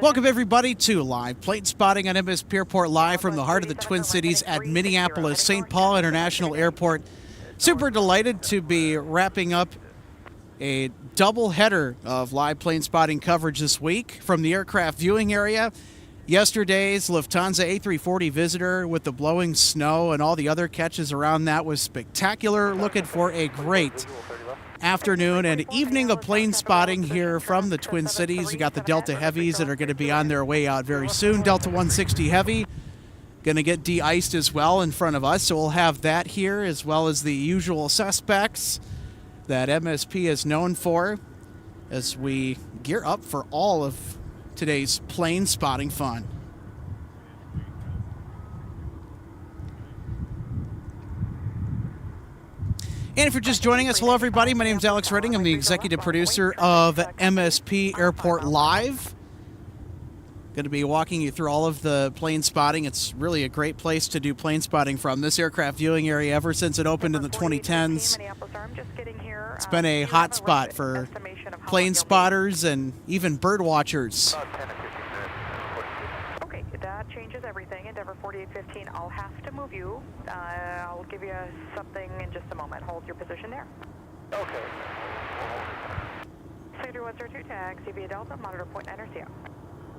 Welcome, everybody, to Live Plane Spotting on MSP Airport, live from the heart of the Twin Cities at Minneapolis St. Paul International Airport. Super delighted to be wrapping up a double header of live plane spotting coverage this week from the aircraft viewing area. Yesterday's Lufthansa A340 visitor with the blowing snow and all the other catches around that was spectacular. Looking for a great afternoon and evening of plane spotting here from the Twin Cities. You got the Delta Heavies that are going to be on their way out very soon. Delta 160 Heavy going to get de-iced as well in front of us, so we'll have that here as well as the usual suspects that MSP is known for as we gear up for all of today's plane spotting fun. And if you're just joining us, hello everybody, my name is Alex Redding. I'm the executive producer of MSP Airport Live. Going to be walking you through all of the plane spotting. It's really a great place to do plane spotting from. This aircraft viewing area, ever since it opened in the 2010s, it's been a hot spot for plane spotters and even bird watchers. Okay, that changes everything. Endeavor 4815, I'll have to move you. I'll give you something in just a moment. Hold your position there. Okay. Sector 102, taxi via Delta, monitor point 9 RCO.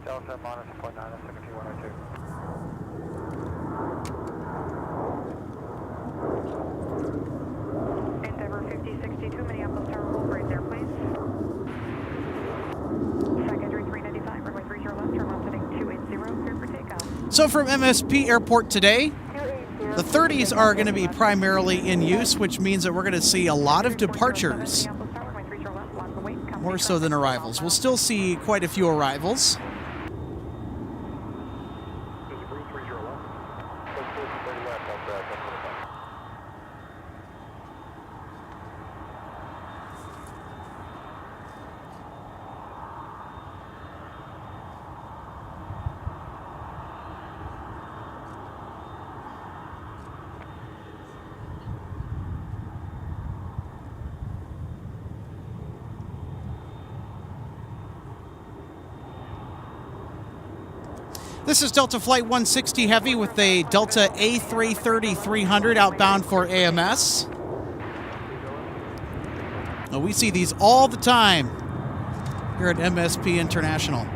Delta, monitor point 9, secretary 102. Endeavor 5062, Minneapolis Tower, hold right there, please. Secondary 395, runway 30 left, turn left heading 280, clear for takeoff. So from MSP Airport today, the 30s are going to be primarily in use, which means that we're going to see a lot of departures, more so than arrivals. We'll still see quite a few arrivals. This is Delta Flight 160 Heavy with a Delta A330-300 outbound for AMS. Now, we see these all the time here at MSP International.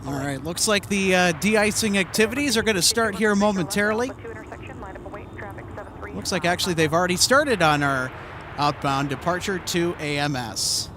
All right, looks like the de-icing activities are going to start here momentarily. Looks like actually they've already started on our outbound departure to AMS.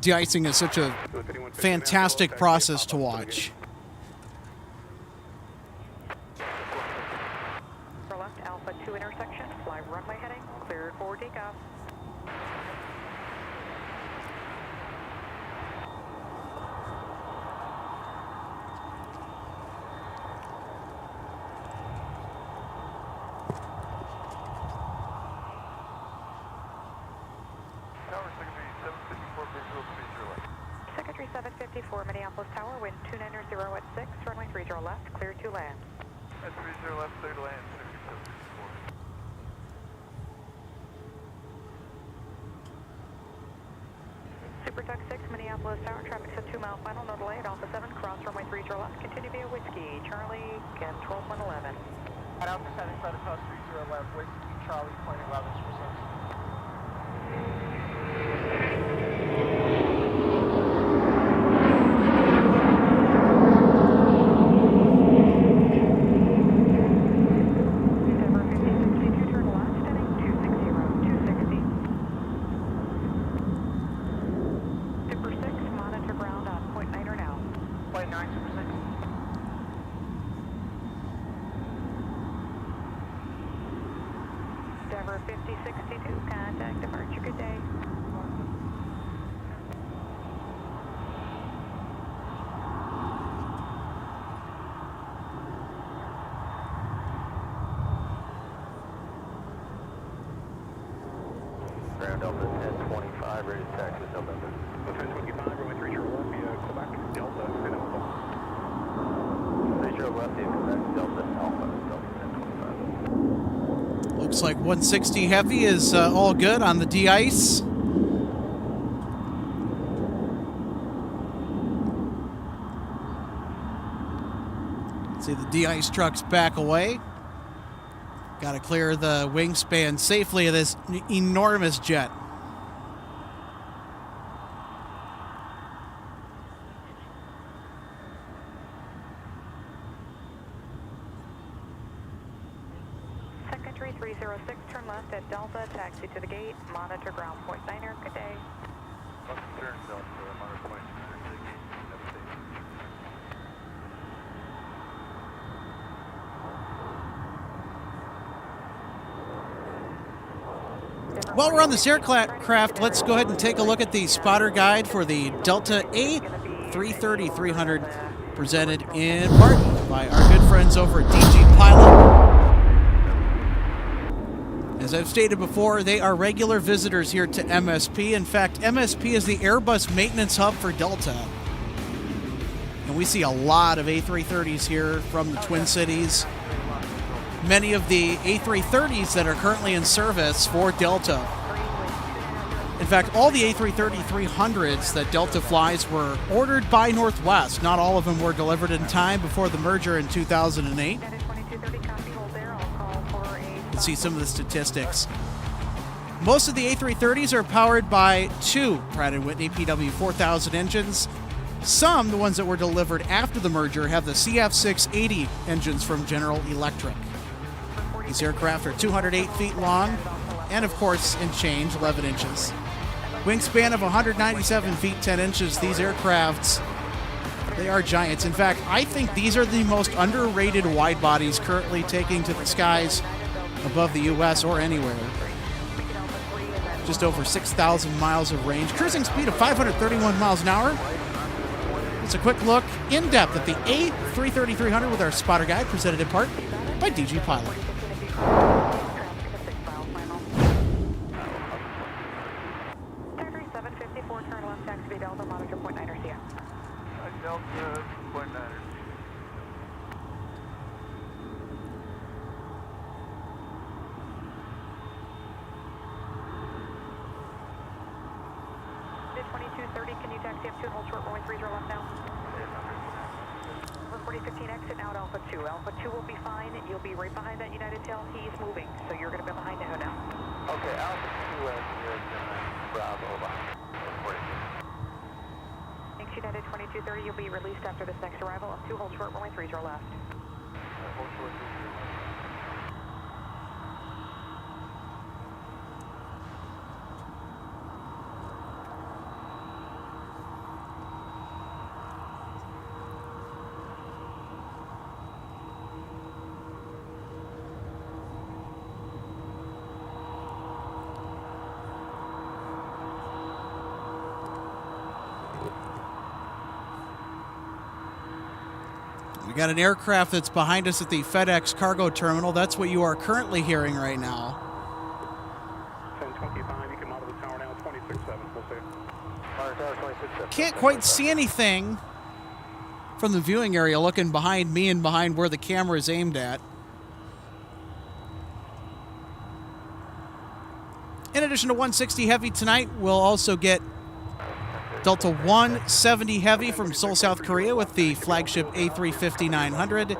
De-icing is such a fantastic process to watch. For left, Alpha 2 intersection, 1054 Minneapolis Tower, wind 290 at 6, runway 30 left, clear to land. At 30 left, clear to land, 6764. Super Tuck 6 Minneapolis Tower, traffic set 2 mile final, no delay at Alpha 7, cross runway 30 left, continue via Whiskey, Charlie, and 12111. At Alpha 7, try to cross 30 left, Whiskey, Charlie, point 11 percent. Denver 5062, turn left, heading 260, 260. Super 6, monitor ground on point 9 now. Point 9 percent. Denver 5062, contact departure, good day. Ground Delta 1025, ready to taxi with November. 1025, runway 30 left via Quebec, Delta, and Alpha. 30 left via Quebec, Delta, Alpha, Delta 1025. Looks like 160 heavy is all good on the de-ice. See the de-ice trucks back away. Got to clear the wingspan safely of this enormous jet. Secondary 306, turn left at Delta, taxi to the gate, monitor ground point 9er, good day. Turn Delta, monitor point 9er, to the gate, have a safe. While we're on this aircraft, let's go ahead and take a look at the spotter guide for the Delta A330-300, presented in part by our good friends over at DG Pilot. As I've stated before, they are regular visitors here to MSP. In fact, MSP is the Airbus maintenance hub for Delta. And we see a lot of A330s here from the Twin Cities. Many of the A330s that are currently in service for Delta. In fact, all the A330-300s that Delta flies were ordered by Northwest. Not all of them were delivered in time before the merger in 2008. You can see some of the statistics. Most of the A330s are powered by two Pratt & Whitney PW4000 engines. Some, the ones that were delivered after the merger, have the CF680 engines from General Electric. These aircraft are 208 feet long and, of course, in change, 11 inches. Wingspan of 197 feet, 10 inches. These aircrafts, they are giants. In fact, I think these are the most underrated wide bodies currently taking to the skies above the U.S. or anywhere. Just over 6,000 miles of range. Cruising speed of 531 miles an hour. It's a quick look in depth at the A330-300 with our spotter guide, presented in part by DG Pilot. Secondary 754, turn left, taxi via Delta, monitor point 9er, CF. Delta, point 9er. Mid 2230, can you taxi up 2 and hold short runway 30 left now? Over 4015, exit now at Alpha 2. Alpha 2 will be fine. You'll be right behind that United tail. He's moving, so you're going to be behind him now. Okay, Alpha 2 as Bravo behind. Thanks, United 2230. You'll be released after this next arrival. Up 2, hold short runway 30 left. Hold short 30. We got an aircraft that's behind us at the FedEx cargo terminal. That's what you are currently hearing right now. 1025, you can model the tower now, 26.7, we'll see. Can't quite see anything from the viewing area looking behind me and behind where the camera is aimed at. In addition to 160 Heavy tonight, we'll also get Delta 170 Heavy from Seoul, South Korea with the flagship A350-900.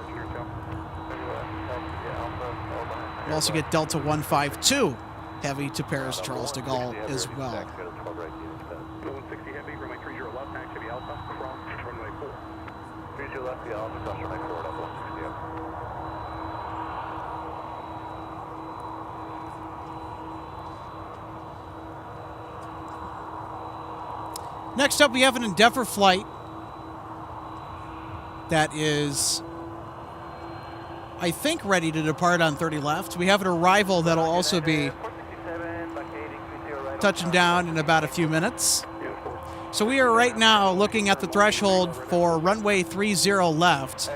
We'll also get Delta 152 Heavy to Paris Charles de Gaulle as well. 160 Heavy, runway 30 left, taxi Alpha, cross runway 4. 30 left, the Alpha, cross runway 4, Delta 160 Heavy. Next up, we have an Endeavour flight that is, I think, ready to depart on 30 left. We have an arrival that'll also be touching down in about a few minutes. So we are right now looking at the threshold for runway 30 left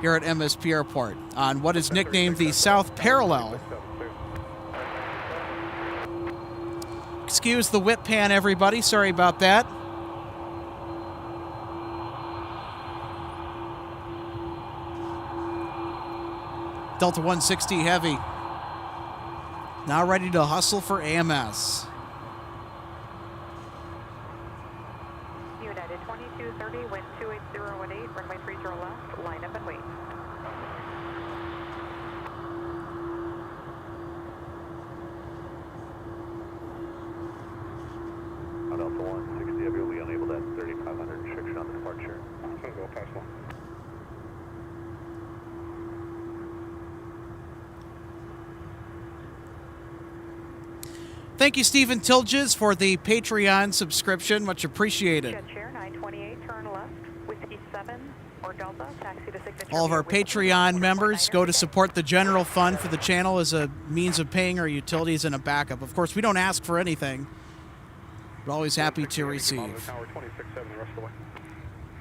here at MSP Airport on what is nicknamed the South Parallel. Excuse the whip pan, everybody. Sorry about that. Delta 160 Heavy. Now ready to hustle for AMS. United 2230, wind 28018, runway 30 left, line up and wait. Delta 160 Heavy will be unable to 3500 restriction on the departure. So go past one. Thank you, Stephen Tilges, for the Patreon subscription. Much appreciated. Jet Chair 928, turn left, Whiskey 7 or Delta, taxi to signature. All of our Patreon members go to support the general fund for the channel as a means of paying our utilities and a backup. Of course, we don't ask for anything. We're always happy to receive. Tower 26-7 the rest of the way.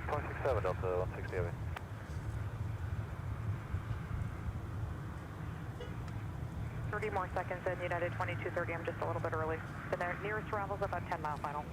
26-7, Delta 160 Heavy. More seconds in United 2230. I'm just a little bit early. The nearest arrival's about 10 mile final.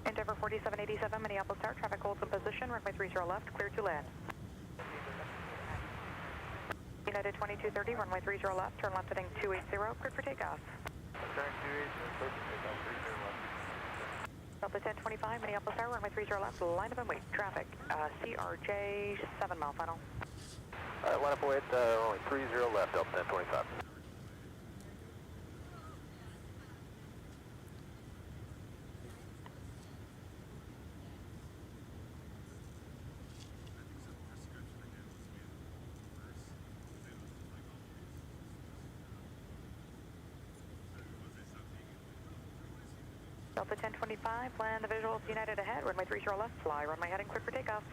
Endeavour 4787, Minneapolis Tower, traffic holds in position, runway 30 left, clear to land. United 2230, runway 30 left, turn left heading 280, cleared for takeoff. Delta 1025, Minneapolis Tower, runway 30 left, line up and wait, traffic, CRJ 7 mile final. Line up and wait, only 30 left, Delta 1025. Delta 1025, land the visuals, United ahead, runway 30 left, fly, runway heading, clear for takeoff.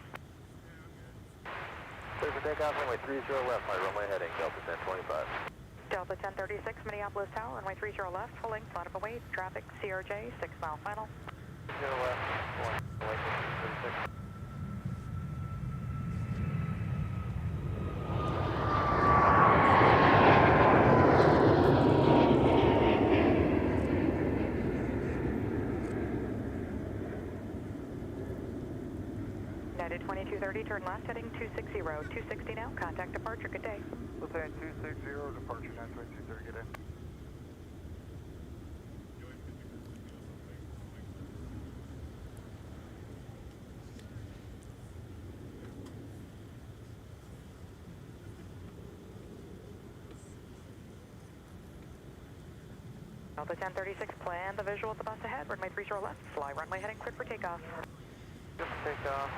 Clear for takeoff, runway 30 left, my runway heading, Delta 1025. Delta 1036, Minneapolis Tower, runway 30 left, full length, line up and wait, traffic, CRJ 6 mile final. 30 left, 36. United 2230, turn left heading 260, 260 now, contact departure, good day. Lieutenant 260, departure 92230, good day. Delta 1036, plan the visual at the bus ahead, runway 30 left, fly runway heading clear for takeoff. Just take off,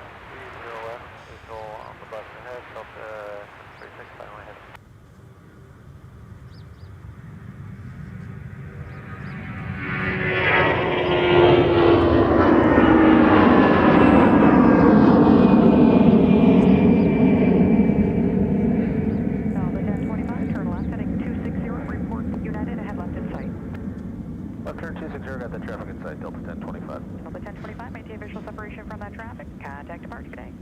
30 left, visual on the bus ahead, Delta 36, runway heading. 1025. Delta 1025, maintain visual separation from that traffic. Contact departure. Good day.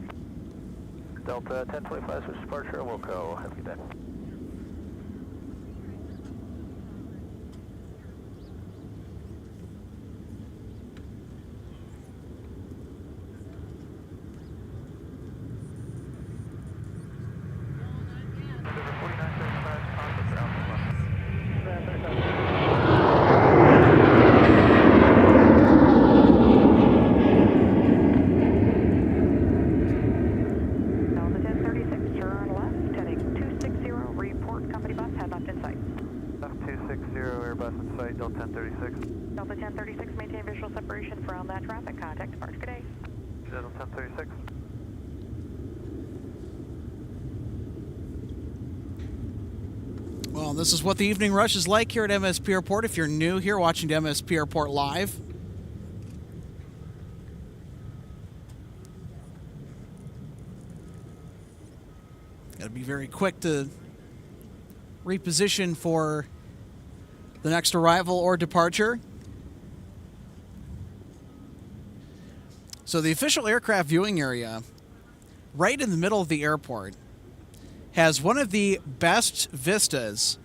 Delta 1025, switch departure, Wilco. Have a good day. Delta 1036, turn left, heading 260, report company bus, head left in sight. 260, Airbus in sight, Delta 1036. Delta 1036, maintain visual separation from that traffic. Contact departure. Good day. Delta 1036. Well, this is what the evening rush is like here at MSP Airport. If you're new here watching MSP Airport live, got to be very quick to reposition for the next arrival or departure. So the official aircraft viewing area, right in the middle of the airport, has one of the best vistas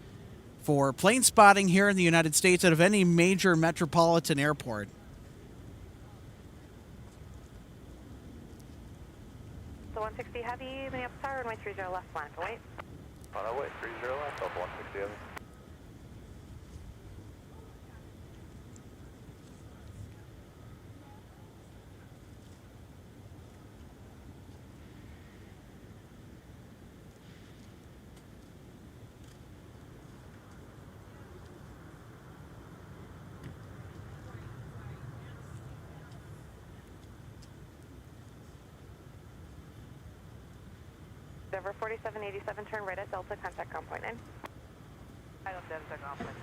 for plane spotting here in the United States out of any major metropolitan airport. So 160 heavy, Minneapolis Tower, runway 30 left, line for wait. On our way, 30 left, Delta 160 heavy. Denver 4787, turn right at Delta, contact ground point 9. I don't Delta ground point 9.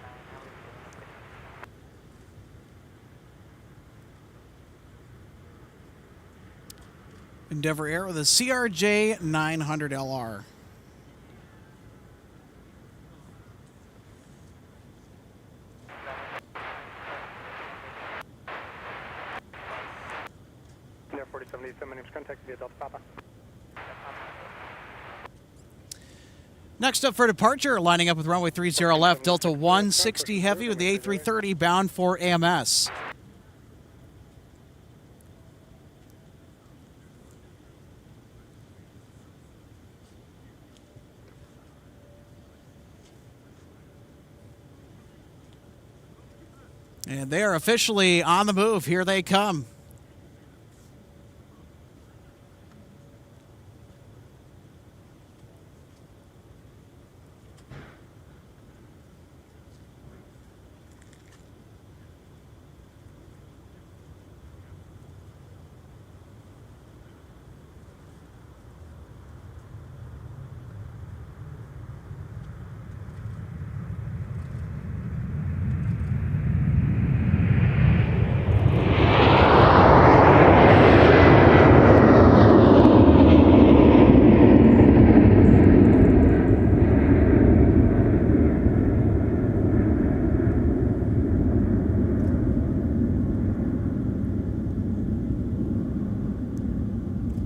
Endeavor Air with a CRJ 900LR. Air 4787, my name's contact via Delta Papa. Next up for departure, lining up with runway 30 left, Delta 160 Heavy with the A330 bound for AMS. And they are officially on the move. Here they come.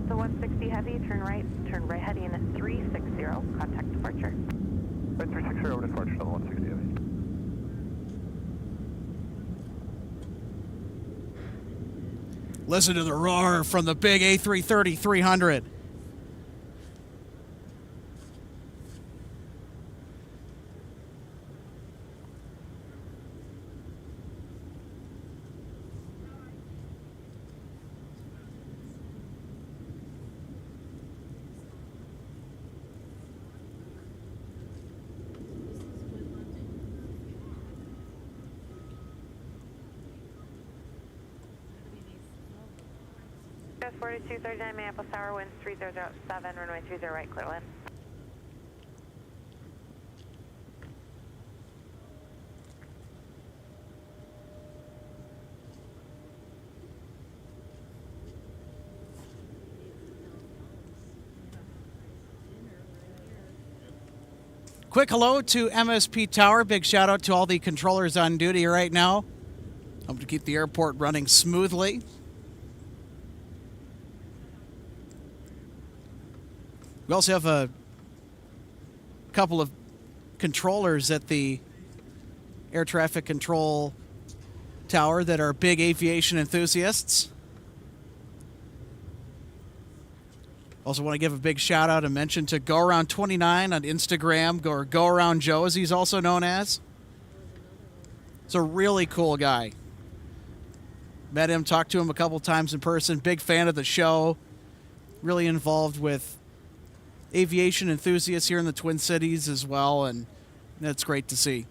So 160 heavy, turn right heading 360, contact departure. Right, 360 over departure, Delta 160 heavy. Listen to the roar from the big A330-300. Gus 4239, Minneapolis Tower, winds 3007, runway 30 right, clear land. Quick hello to MSP Tower. Big shout out to all the controllers on duty right now. Hope to keep the airport running smoothly. We also have a couple of controllers at the air traffic control tower that are big aviation enthusiasts. Also want to give a big shout out and mention to Go Around 29 on Instagram, or Go Around Joe as he's also known as. He's a really cool guy. Met him, talked to him a couple times in person. Big fan of the show. Really involved with aviation enthusiasts here in the Twin Cities as well, and that's great to see.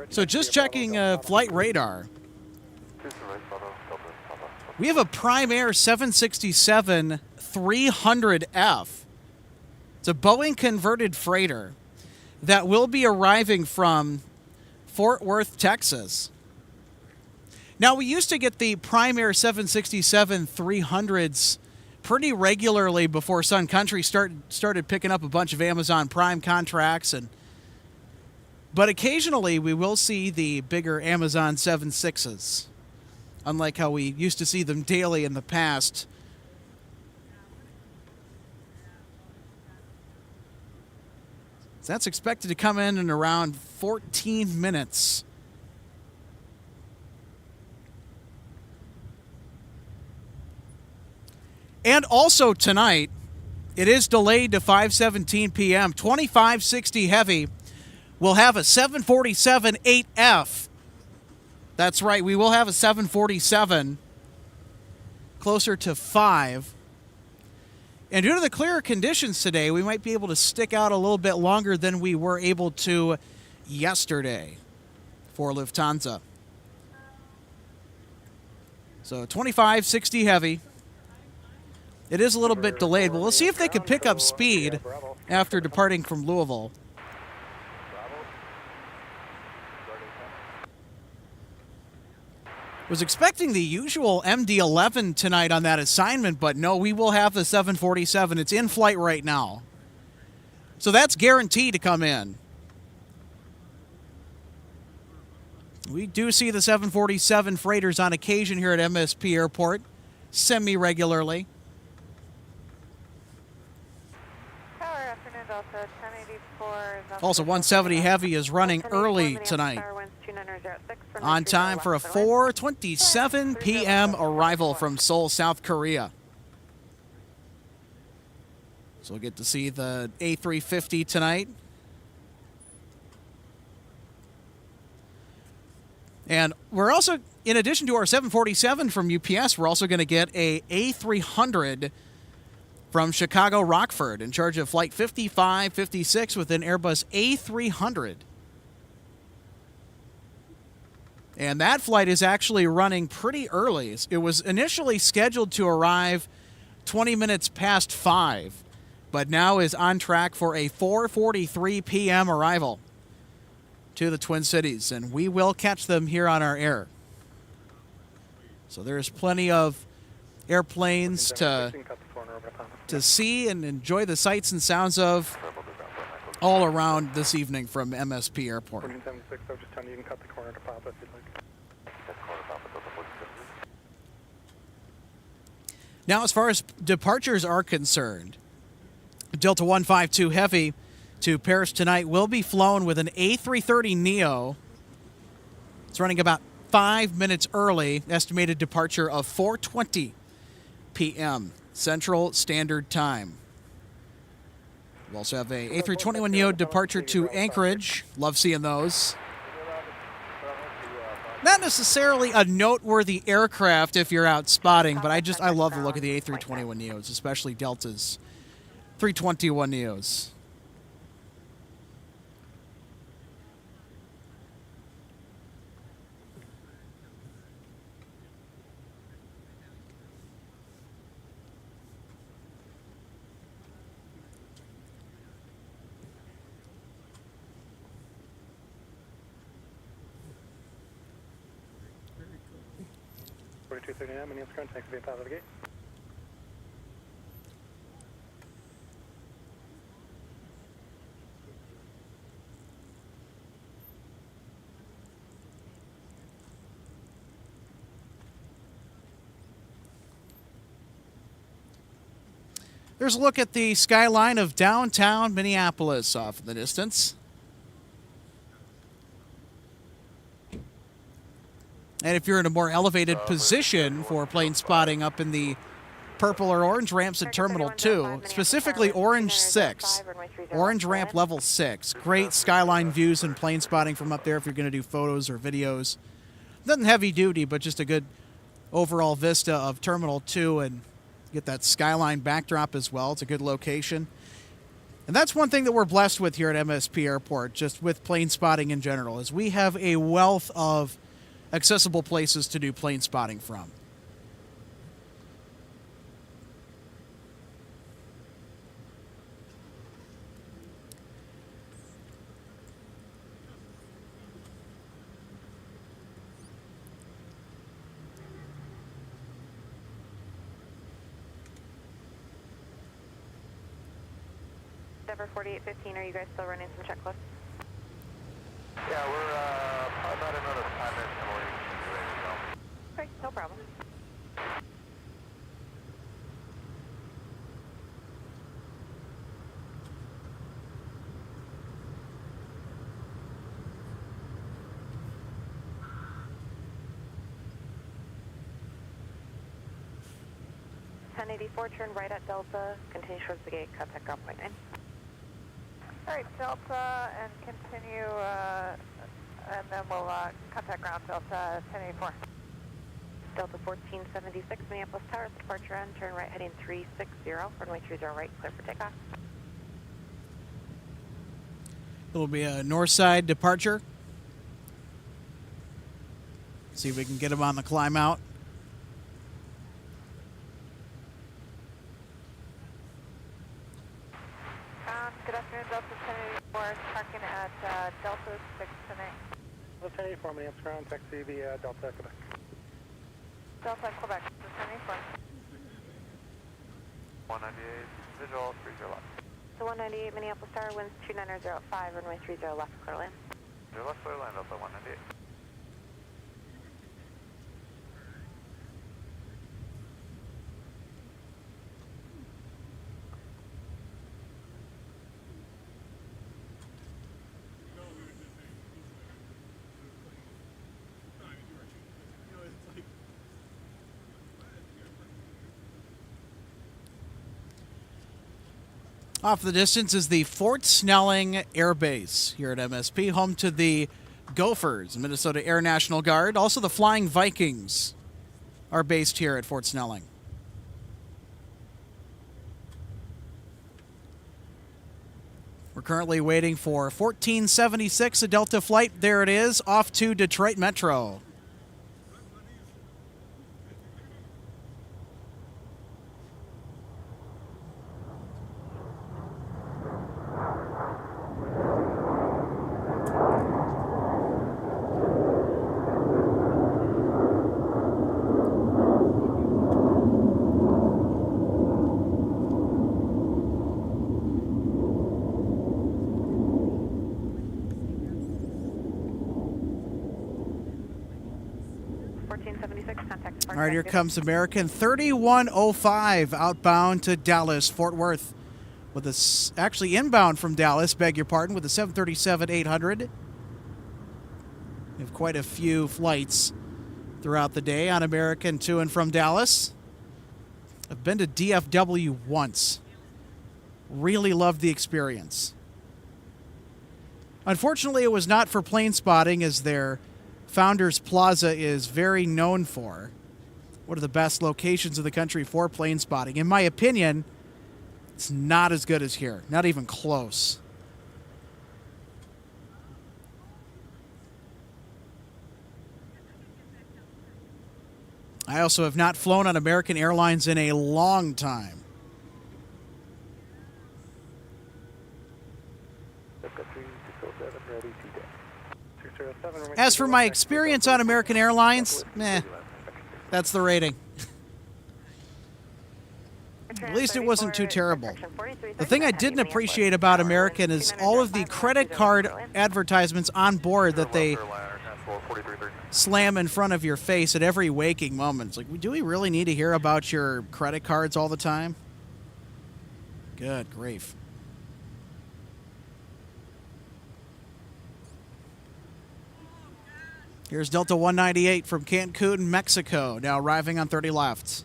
So just checking flight radar. We have a Prime Air 767 300F. It's a Boeing converted freighter that will be arriving from Fort Worth, Texas. Now, we used to get the Prime Air 767 300s pretty regularly before Sun Country started picking up a bunch of Amazon Prime contracts, but occasionally we will see the bigger Amazon 76s, unlike how we used to see them daily in the past. So that's expected to come in around 14 minutes. And also tonight, it is delayed to 5:17 p.m. 2560 Heavy will have a 747-8F. That's right, we will have a 747 closer to 5. And due to the clearer conditions today, we might be able to stick out a little bit longer than we were able to yesterday for Lufthansa. So 2560 Heavy. It is a little bit delayed, but we'll see if they can pick up speed after departing from Louisville. Was expecting the usual MD-11 tonight on that assignment, but no, we will have the 747. It's in flight right now. So that's guaranteed to come in. We do see the 747 freighters on occasion here at MSP Airport, semi-regularly. Also, 170 Heavy is running early tonight, on time for a 4:27 p.m. arrival from Seoul, South Korea. So we'll get to see the A350 tonight. And we're also, in addition to our 747 from UPS, we're also going to get a A300 from Chicago Rockford in charge of Flight 5556 with an Airbus A300. And that flight is actually running pretty early. It was initially scheduled to arrive 20 minutes past 5, but now is on track for a 4:43 p.m. arrival to the Twin Cities, and we will catch them here on our air. So there's plenty of airplanes to see and enjoy the sights and sounds of all around this evening from MSP Airport. 1476, I was just telling you, you can cut the corner to Papa if you'd like. Now, as far as departures are concerned, Delta 152 Heavy to Paris tonight will be flown with an A330neo. It's running about 5 minutes early, estimated departure of 4:20 p.m. Central Standard Time. We'll also have a A321neo departure to Anchorage. Love seeing those. Not necessarily a noteworthy aircraft if you're out spotting, but I love the look of the A321neos, especially Delta's 321neos. 2239, Minneapolis ground, taxi via positive gate. There's a look at the skyline of downtown Minneapolis off in the distance. And if you're in a more elevated position for plane spotting up in the purple or orange ramps at Terminal 2, specifically Orange 6, Orange Ramp Level 6, great skyline views and plane spotting from up there if you're going to do photos or videos. Nothing heavy duty, but just a good overall vista of Terminal 2 and get that skyline backdrop as well. It's a good location. And that's one thing that we're blessed with here at MSP Airport, just with plane spotting in general, is we have a wealth of accessible places to do plane spotting from. Denver 4815, are you guys still running some checklists? Yeah, we're probably about another 5 minutes away. Should be ready to go. Okay, no problem. .1084, turn right at Delta, continue towards the gate, contact ground point 9. All right, Delta, and continue, and then we'll contact ground Delta 1084. Delta 1476, Minneapolis Towers, departure end, turn right heading 360, runway 30 right, clear for takeoff. It'll be a north side departure. See if we can get him on the climb out. Good afternoon, Delta 1084, parking at Delta 6 tonight. Delta 1084, Minneapolis ground, taxi via Delta, Quebec. Delta, Quebec, Delta 1084. 198, visual, 30 left. So 198, Minneapolis Tower, winds 29005, runway 30 left, clear land. Your left clear land, Delta 198. Off the distance is the Fort Snelling Air Base here at MSP, home to the Gophers, Minnesota Air National Guard. Also, the Flying Vikings are based here at Fort Snelling. We're currently waiting for 1476, a Delta flight. There it is, off to Detroit Metro. All right, here comes American 3105 outbound to Dallas, Fort Worth, with actually inbound from Dallas, beg your pardon, with a 737-800. We have quite a few flights throughout the day on American to and from Dallas. I've been to DFW once. Really loved the experience. Unfortunately, it was not for plane spotting, as their Founders Plaza is very known for. One of the best locations in the country for plane spotting. In my opinion, it's not as good as here. Not even close. I also have not flown on American Airlines in a long time. As for my experience on American Airlines, meh. That's the rating. At least it wasn't too terrible. The thing I didn't appreciate about American is all of the credit card advertisements on board that they slam in front of your face at every waking moment. It's like, do we really need to hear about your credit cards all the time? Good grief. Here's Delta 198 from Cancun, Mexico, now arriving on 30 left.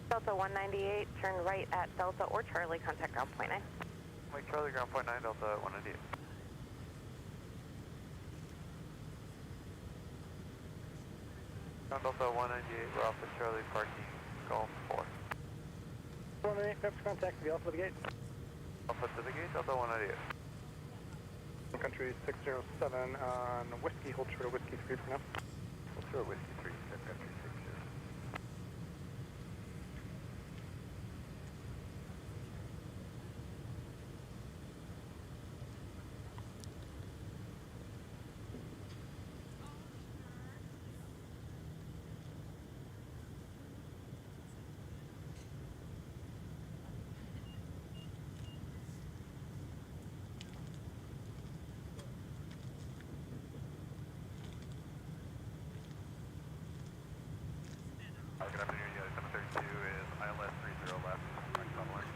Delta 198, turn right at Delta or Charlie, contact ground point 9. Mike Charlie, ground point 9, Delta 198. Ground Delta 198, we're off the Charlie parking, Golf 4. 198, perhaps contact the Alpha to the gate. Alpha to the gate, Delta 198. Country 607 on Whiskey, hold short of Whiskey 3 for now. Hold short of Whiskey 3, set country 60. Good afternoon, Unit 732 is ILS 30 left, correct on alert.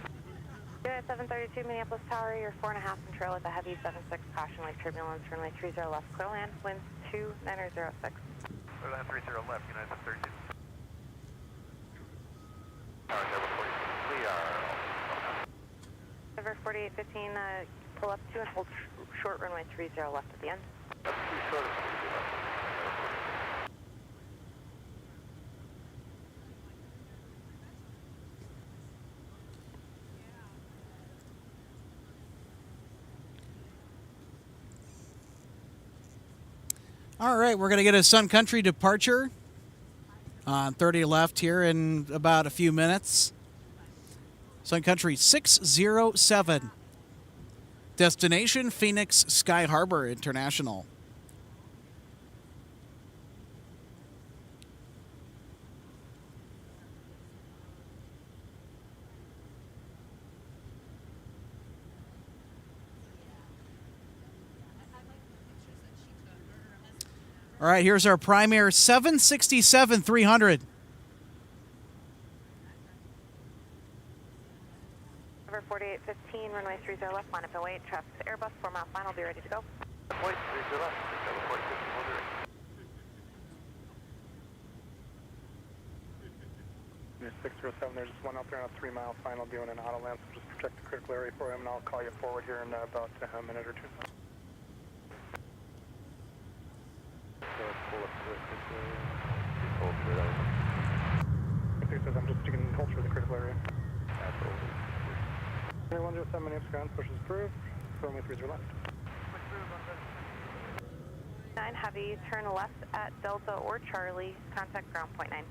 Unit 732, Minneapolis Tower, you're 4.5 and trail with a heavy 76, caution light turbulence, runway 30 left, clear land, winds 2906. Clear land 30 left, Unit 732. Tower 040, clear. River 4815, pull up 2 and hold short runway 30 left at the end. That's too short of 30 left. All right, we're going to get a Sun Country departure on 30 left here in about a few minutes. Sun Country 607. Destination Phoenix Sky Harbor International. All right, here's our Prime Air 767-300. River 4815, runway 30 left, line up and wait, traffic to Airbus, 4 mile final, be ready to go. Wait, 30 left, Delta 4015, hold it. Unit 607, there's just one out there on a 3 mile final doing an auto land, so just protect the critical area for him, and I'll call you forward here in about a minute or two. Pull up to the critical area. Hold for that. I'm just taking hold for the critical area. Absolutely. Unit 107, Minneapolis ground, push is approved. Runway 30 left. 9 heavy, turn left at Delta or Charlie, contact ground point 9.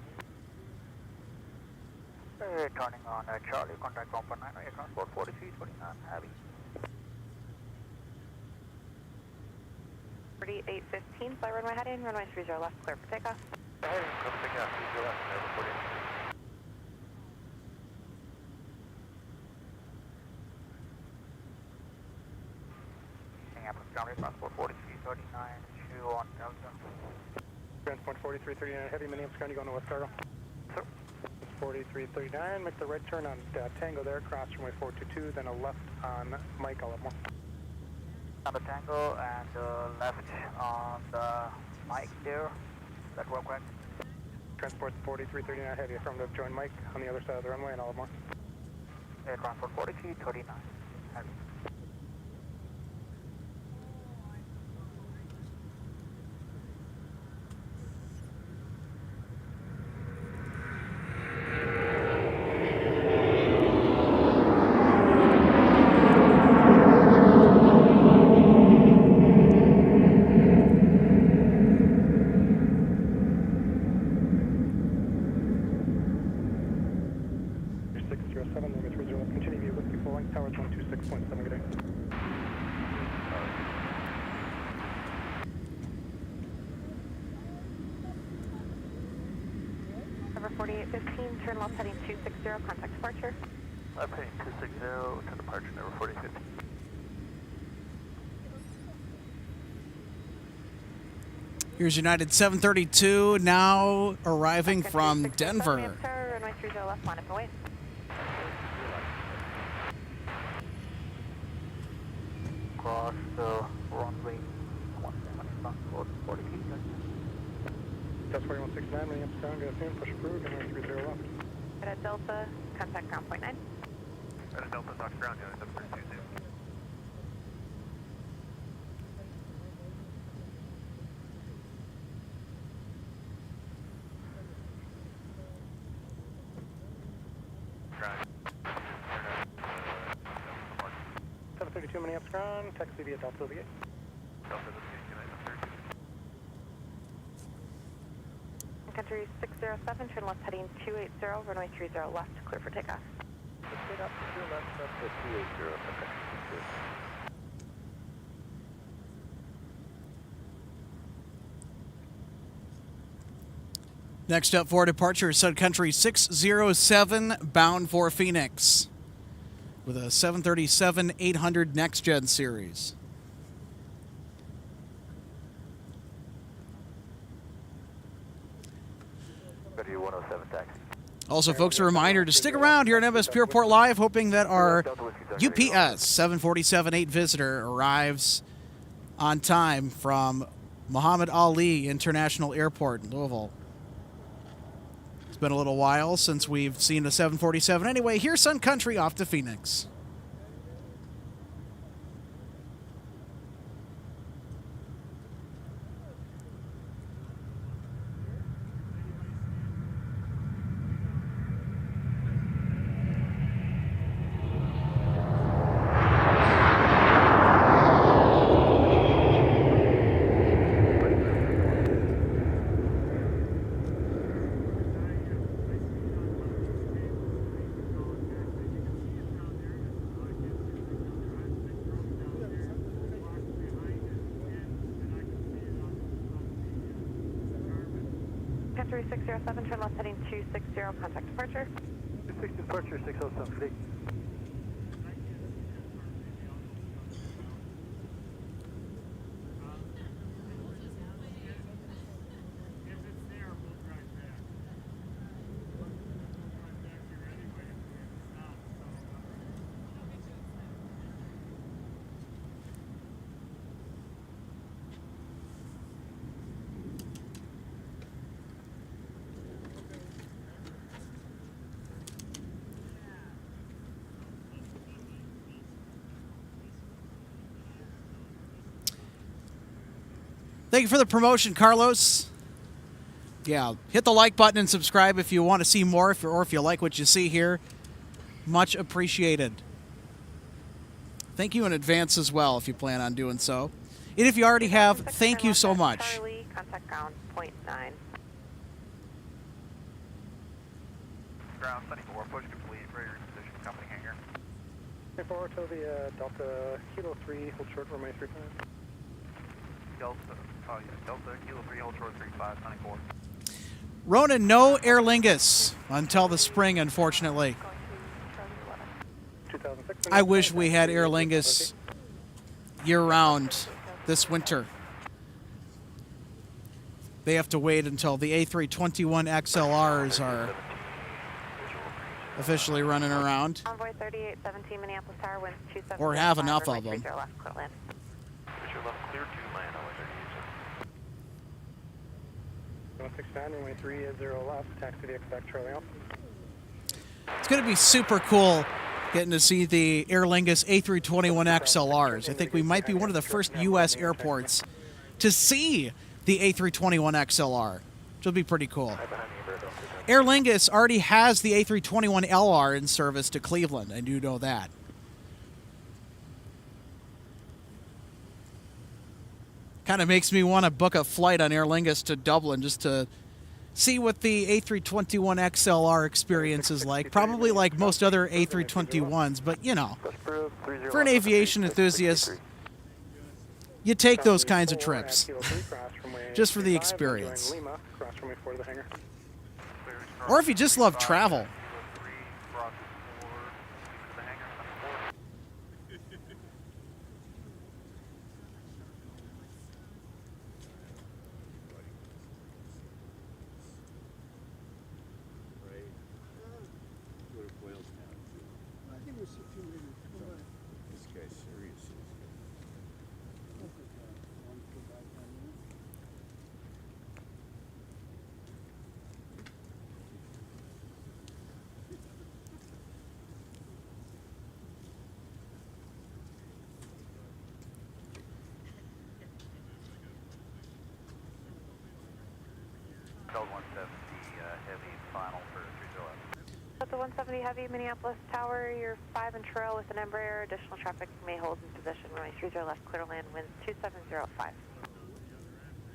Turning on Charlie, contact ground point 9, air transport 4329, heavy. 4815, fly runway heading, runway 30 left, clear for takeoff. Heading, come pick up, 30 left, air 48. Minneapolis County Transport 4339, 2 on Delta. Transport 4339 heavy, Minneapolis County going to West Fargo. Sir. 4339, make the right turn on Tango there, cross runway 422, then a left on Mike, I'll have more. On the Tango and left on the Mike there. That work correct? Transport 4339 heavy, affirmative, join Mike on the other side of the runway and I'll have more. Air Transport 4339, heavy. number 4815, turn left heading 260, contact departure. Left heading 260 to departure number 4815. Here's United 732 now arriving from Denver. Runway 30 left, line up and wait. Cross the runway 40 feet. That's 4169, Minneapolis ground, good afternoon, push approved, runway 30 left. At Delta, contact ground point 9. At Delta, Fox ground, United 732. Ground. 732 Minneapolis ground, taxi via Delta to the gate. Delta to the gate, United 732. Country 607, turn left heading 280, runway 30 left, clear for takeoff. Straight up to left, up to 280. Okay. Next up for departure is Sun Country 607 bound for Phoenix with a 737-800 Next Gen series. Ready 107 taxi. Also, folks, a reminder to stick around here at MSP Airport Live, hoping that our UPS 747-8 visitor arrives on time from Muhammad Ali International Airport in Louisville. It's been a little while since we've seen a 747. Anyway, here's Sun Country off to Phoenix. Country 607, turn left heading 260, contact departure. 260 departure, 607 fleet. Thank you for the promotion, Carlos. Yeah, hit the like button and subscribe if you want to see more, or if you like what you see here. Much appreciated. Thank you in advance as well if you plan on doing so. And if you already have, thank you so much. Charlie, contact ground point 9. Ground 74, push complete, ready to position, company hangar. Stay forward to the Delta Kilo 3, hold short, runway 35. Delta, Delta Kilo 3, hold short, 35, 94. Ronan, no Aer Lingus until the spring, unfortunately. 2006. I wish we had Aer Lingus year-round this winter. They have to wait until the A321 XLRs are officially running around. Envoy 3817, Minneapolis Tower, winds 275. Or have enough of them. Left, clear land. Clear to land, 169, runway 30 left, taxi to expect Charlie Alpha. It's going to be super cool getting to see the Aer Lingus A321 XLRs. I think we might be one of the first U.S. airports to see the A321 XLR, which will be pretty cool. Aer Lingus already has the A321 LR in service to Cleveland. I do know that. Kind of makes me want to book a flight on Aer Lingus to Dublin just to see what the A321 XLR experience is like. Probably like most other A321s, but you know, for an aviation enthusiast, you take those kinds of trips just for the experience. Or if you just love travel. Delta 170 heavy final for 3 Delta 170 Heavy, Minneapolis Tower, you're 5 and trail with an Embraer. Additional traffic may hold in position. Runway 30 left, clear to land, winds 2705.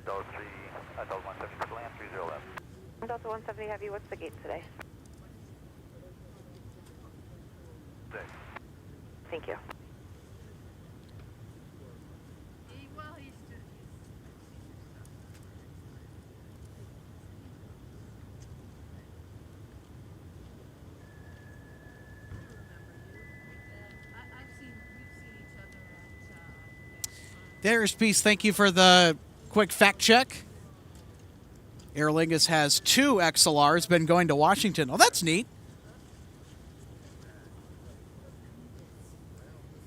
Delta 170 to land, 30 left. Delta 170 Heavy, what's the gate today? 6. Thank you. There's Peace. Thank you for the quick fact check. Aer Lingus has 2 XLRs, been going to Washington. Oh, that's neat.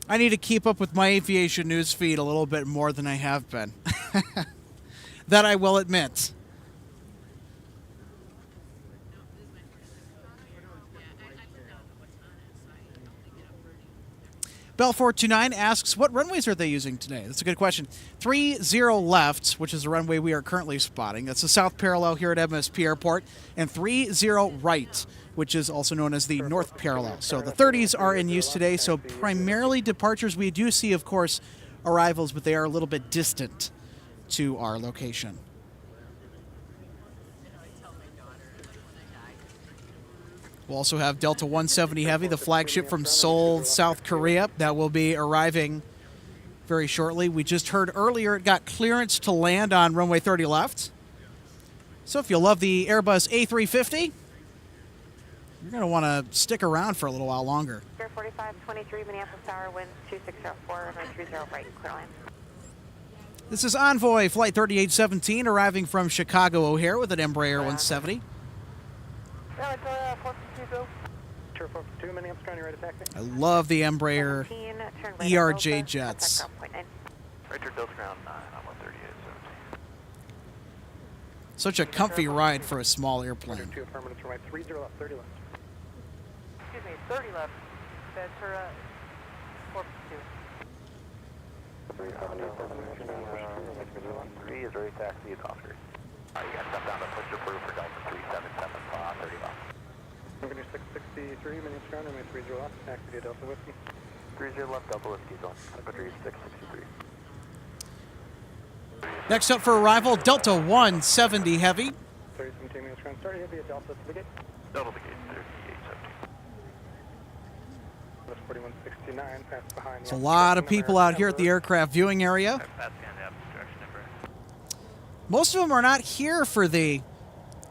I need to keep up with my aviation news feed a little bit more than I have been. That I will admit. Bell 429 asks, what runways are they using today? That's a good question. 30 left, which is the runway we are currently spotting. That's the south parallel here at MSP Airport. And 30 right, which is also known as the north parallel. So the 30s are in use today. So primarily departures. We do see, of course, arrivals, but they are a little bit distant to our location. We'll also have Delta 170 Heavy, the flagship from Seoul, South Korea, that will be arriving very shortly. We just heard earlier it got clearance to land on runway 30 left. So if you love the Airbus A350, you're going to want to stick around for a little while longer. Air 4523, Minneapolis Tower, winds 2604, runway 30 right, clear land. This is Envoy Flight 3817 arriving from Chicago O'Hare with an Embraer 170. No, it's 452. Sure, 452, Minneapolis, trying to right attack me. I love the Embraer 17, turn right ERJ Delta, jets. contact ground, Richard, Delta ground 9 on 138.17. Such a comfy ride for a small airplane. 2 affirmative, right, 30 left, 30 left. Excuse me, 30 left. Ventura 452. 3 is ready taxi, it's Oscar. You got to step down to push approved for Delta 377, 30 left. Moving to 663, Minneapolis ground, runway 30 left, taxi to Delta Whiskey. 30 left, Delta Whiskey, Delta 663. Next up for arrival, Delta 170 Heavy. 3017, Minneapolis ground, start heavy at Delta to the gate. Delta to the gate, 3817. That's 4169, pass behind. There's a lot of people out here at the aircraft viewing area. Most of them are not here for the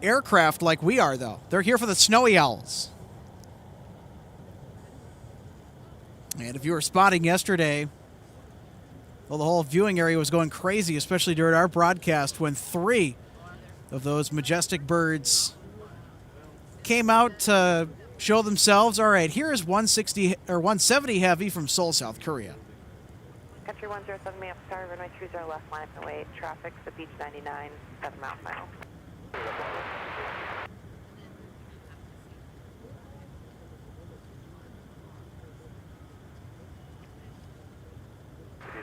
aircraft like we are, though. They're here for the snowy owls. And if you were spotting yesterday, well, the whole viewing area was going crazy, especially during our broadcast when 3 of those majestic birds came out to show themselves. All right, here is 170 Heavy from Seoul, South Korea. Country 107, Minneapolis Tower, runway 30 left, line up and wait. Traffic, the beach 99, 7 mile final.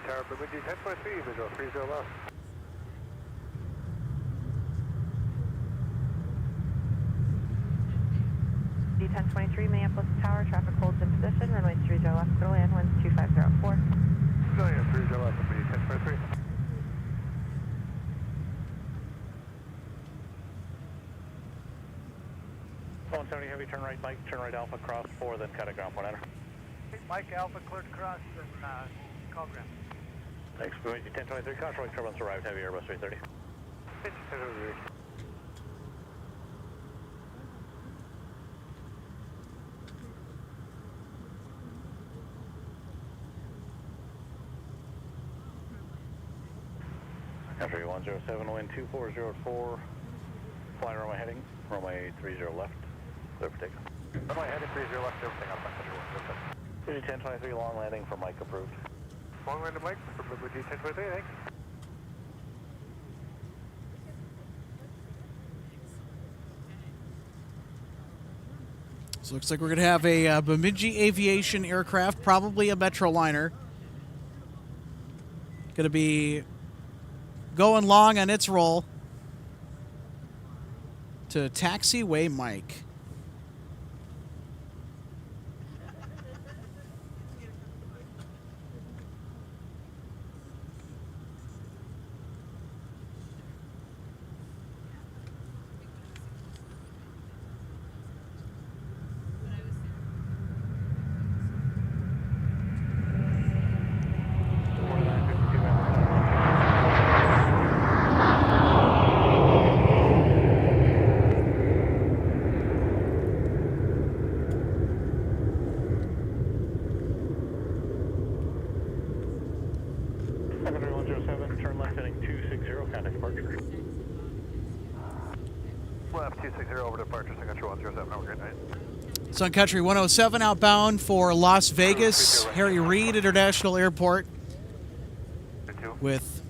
Tower, Bemidji 1023, visual 30 left. D1023, Minneapolis Tower, traffic holds in position, runway 30 left, clear to land, winds 2504. Go ahead, 30 left, Bemidji 1023. Phone 70 Heavy, turn right, Mike, turn right Alpha, cross 4, then cut a ground point, enter. Mike Alpha cleared cross and call ground. Thanks, Bemidji 1023, control turbulence arrived, Heavy Airbus 330. Country 107, wind 2404, flying runway heading, runway 30 left, clear for takeoff. Runway heading 30 left, everything up on Country 107. 1023, long landing for Mike approved. Long landing Mike, from the 1023, thanks. So looks like we're going to have a Bemidji Aviation aircraft, probably a Metroliner. Going to be going long on its roll to taxiway Mike. Turn left heading 260, contact departure. Left 260 over departure, Sun Country 107, have a great night. Sun Country 107 outbound for Las Vegas, Harry Reid International Airport, with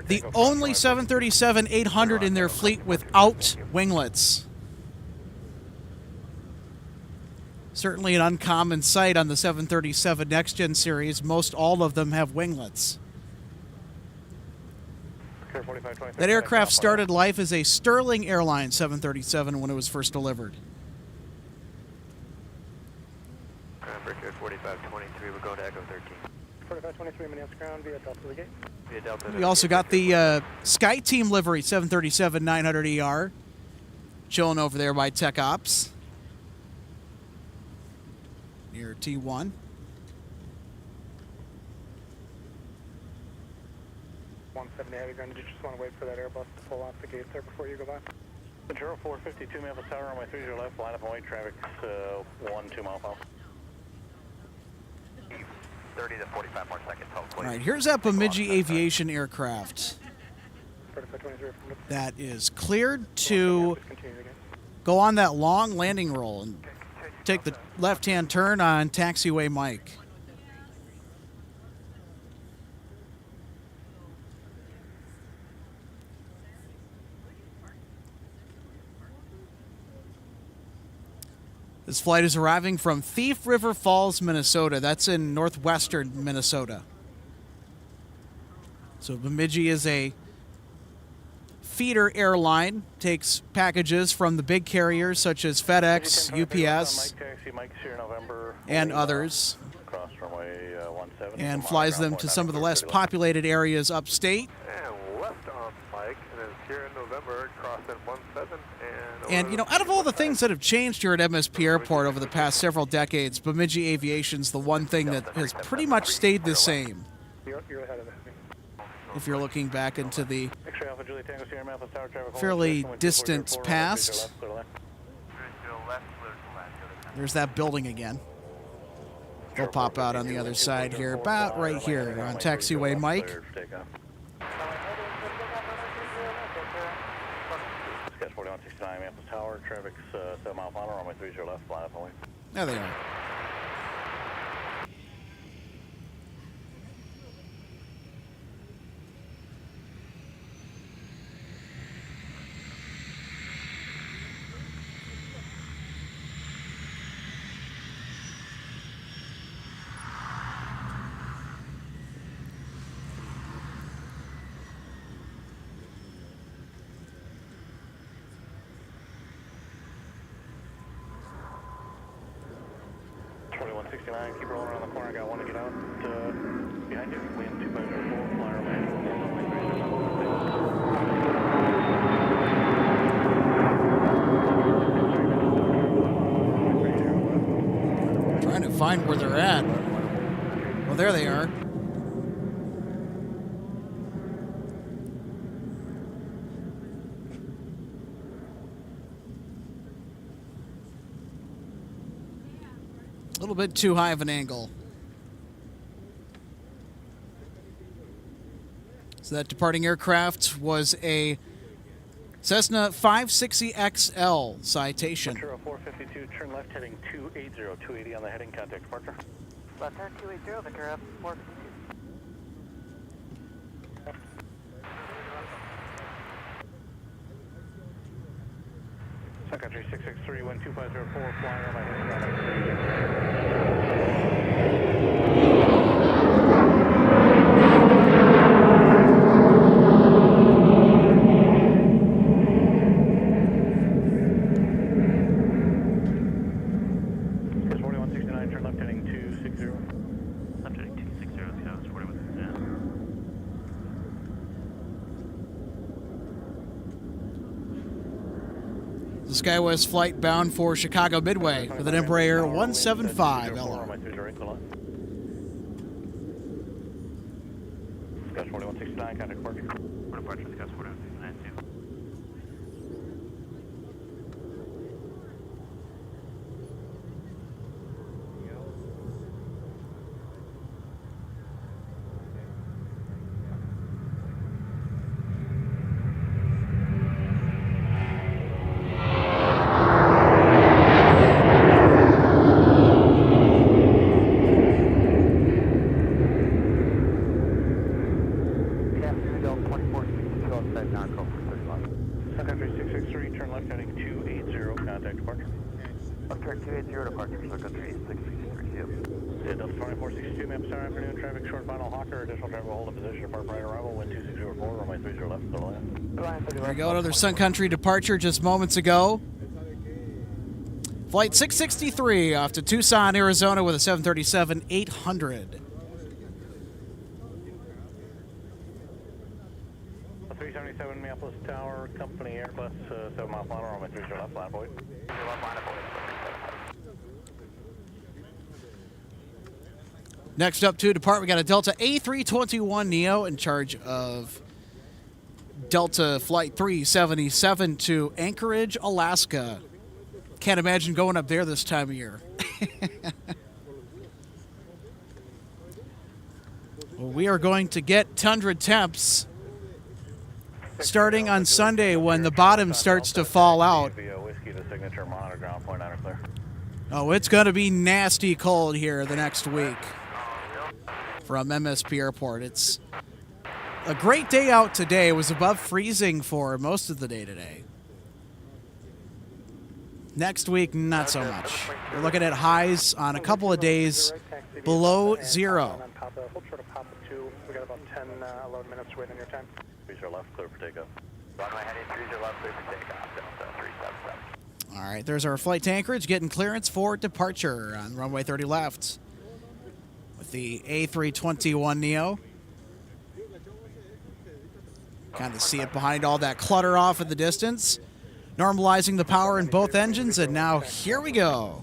the only 737-800 in their fleet without winglets. Certainly an uncommon sight on the 737 Next Gen series. Most all of them have winglets. That aircraft started life as a Sterling Airlines 737 when it was first delivered. Breaker 4523, we'll go to Echo 13. 4523, Minneapolis ground via Delta to the gate. Via Delta. We also got the Sky Team livery 737-900ER chilling over there by Tech Ops near T1. Heavy ground. Did you just want to wait for that Airbus to pull off the gate there before you go by? Control 452, Minneapolis Tower, runway 30 left, line up and wait, traffic's 1-2 mile per hour. 30 to 45 more seconds, hopefully. All right, here's that Bemidji Aviation aircraft that is cleared to go on that long landing roll and take the left-hand turn on taxiway Mike. This flight is arriving from Thief River Falls, Minnesota. That's in northwestern Minnesota. So Bemidji is a feeder airline, takes packages from the big carriers such as FedEx, UPS, and others, and flies them to some of the less populated areas upstate. And left on Mike, and then here in November, cross at 17. And, you know, out of all the things that have changed here at MSP Airport over the past several decades, Bemidji Aviation's the one thing that has pretty much stayed the same. If you're looking back into the fairly distant past. There's that building again. They'll pop out on the other side here, about right here on taxiway Mike. Sketch 4169, Minneapolis Tower, traffic's 7 mile final, runway 30 left, fly up only. There they are. Keep rolling around the corner. I got one to get out behind you. Wind 2504, flyer man. Trying to find where they're at. Well, there they are. A little bit too high of an angle. So that departing aircraft was a Cessna 560XL Citation. 0452, turn left heading 280, 280 on the heading, contact departure. Left turn 280, the curve 452. Sun Country 663, 12504, flying on my heading, SkyWest flight bound for Chicago Midway with an Embraer 175 LR. Gus 4169, contact departure. What departure is Gus 4169 to? Sun Country 663, turn left heading 280, contact departure. Left turn 280, departure for Sun Country 663. Yeah, Delta 2462, map star afternoon traffic, short final Hawker, additional driver hold in position, depart right arrival, wind 2604, runway 30 left, to the land. There we go, another Sun Country departure just moments ago. Flight 663 off to Tucson, Arizona with a 737-800. 377 Minneapolis Tower, company Airbus, 7 mile final, runway 30 left, land boy. Next up to depart, we got a Delta A321neo in charge of Delta Flight 377 to Anchorage, Alaska. Can't imagine going up there this time of year. Well, we are going to get tundra temps starting on Sunday when the bottom starts to fall out. Oh, it's going to be nasty cold here the next week from MSP Airport. It's a great day out today. It was above freezing for most of the day today. Next week, not so much. We're looking at highs on a couple of days below zero. We got about 10, 11 minutes waiting on your time. 30 left, clear for takeoff. Runway heading 30 left, clear for takeoff, Delta 377. All right, there's our flight to Anchorage getting clearance for departure on runway 30 left with the A321neo. Kind of see it behind all that clutter off in the distance. Normalizing the power in both engines, and now here we go.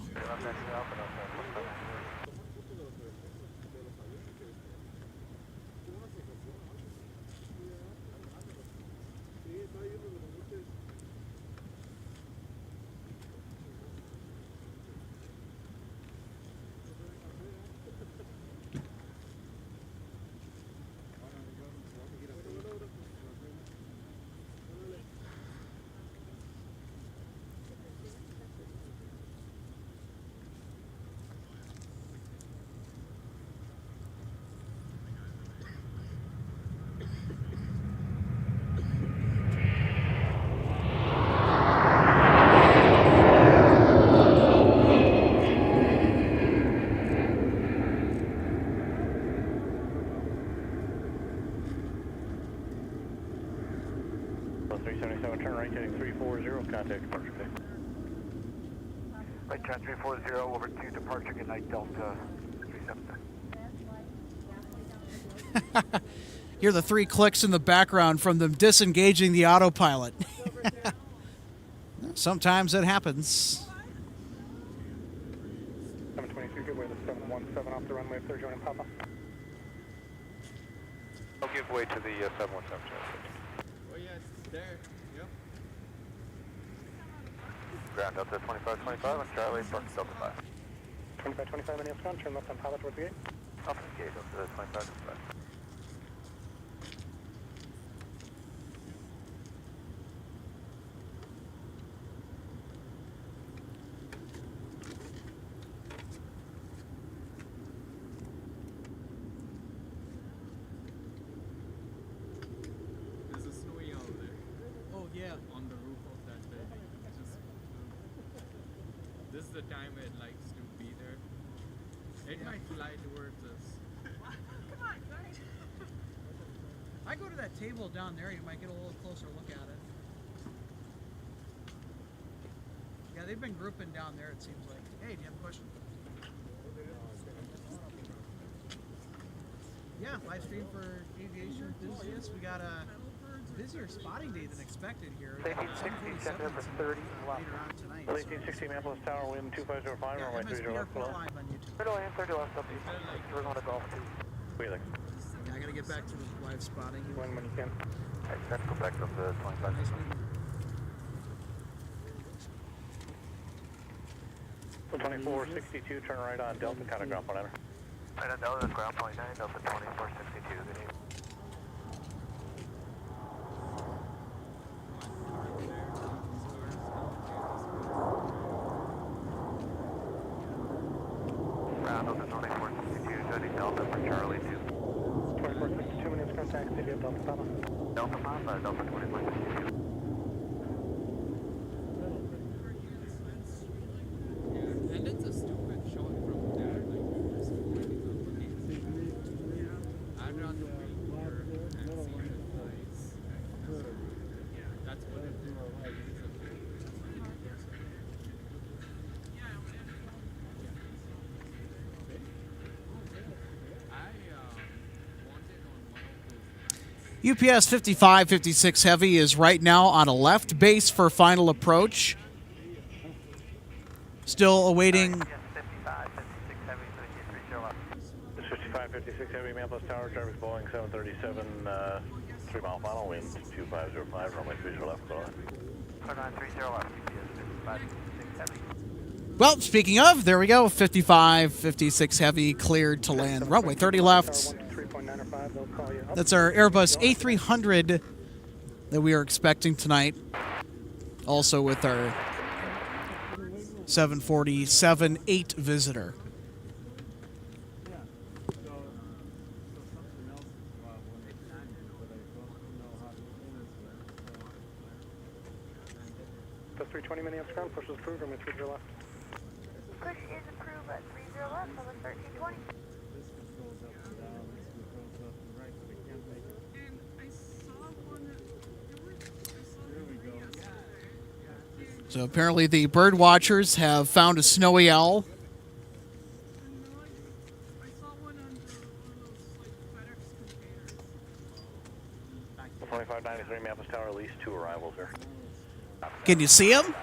Contact departure day. Right turn 340 over to departure, good night, Delta 377. Hear the 3 clicks in the background from them disengaging the autopilot. Sometimes it happens. 723, give way to 717 off the runway if they're joining Papa. I'll give way to the 717. Oh yes, there. Yep. Ground Delta 2525 on Charlie, Delta 5. 2525 Minneapolis, turn left on Papa towards the gate. Off the gate, Delta 2525. the time it likes to be there. It might fly towards us. Come on, guys. I go to that table down there, you might get a little closer look at it. Yeah, they've been grouping down there, it seems like. Hey, do you have a question? Yeah, live stream for aviation enthusiasts. We got a busier spotting day than expected here. 1860, set there for 30 left. Later on tonight. 1860 Minneapolis Tower, wind 2505, runway 30 MSP left. Airport live on YouTube. 30 left, 30 left, up to we're going to golf too. Wheeling. Yeah, I gotta get back to the live spotting. When you can. Alright, let's go back up to 25. Nice meeting you. 2462, turn right on Delta, kind of ground point enter. Right on Delta, ground point 9, Delta 2462, good evening. Ground Delta 2462, joining Delta for Charlie 2. 2462 minutes, contact City of Delta Papa. Delta Papa, Delta 2462. Yeah, and it's a stupid shot from there. Like, just pointing up against it. I'd rather wait here and see the flies. Yeah, that's what it is. UPS 5556 Heavy is right now on a left base for final approach. Still awaiting. Yes, 55, 56 heavy, 33 left. This 5556 Heavy, Minneapolis Tower, traffic Boeing 737, 3 mile final, wind 2505, runway 30 left, go on. 2930 left, UPS 55, 56 heavy. Well, speaking of, there we go. 5556 Heavy cleared to land. Runway 30 left. 3.95, they'll call you up. That's our Airbus A300 that we are expecting tonight. Also with our 747-8 visitor. Plus 320 Minneapolis ground, push is approved, runway 30 left. Push is approved at 30 left, on the 1320. So apparently the bird watchers have found a snowy owl. I saw one on those FedEx containers. 2593 Minneapolis Tower, at least 2 arrivals here. Can you see him?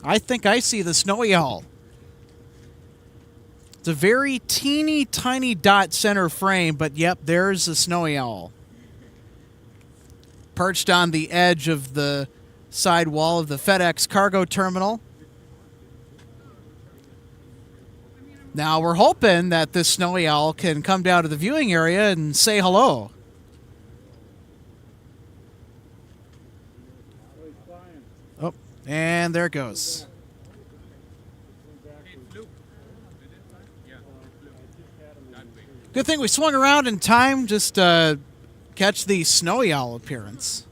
I think I see the snowy owl. It's a very teeny tiny dot center frame, but yep, there's a snowy owl. Perched on the edge of the side wall of the FedEx cargo terminal. Now we're hoping that this snowy owl can come down to the viewing area and say hello. Oh, and there it goes. It flew. Did it fly? Yeah, it flew. That way. Good thing we swung around in time just to catch the snowy owl appearance.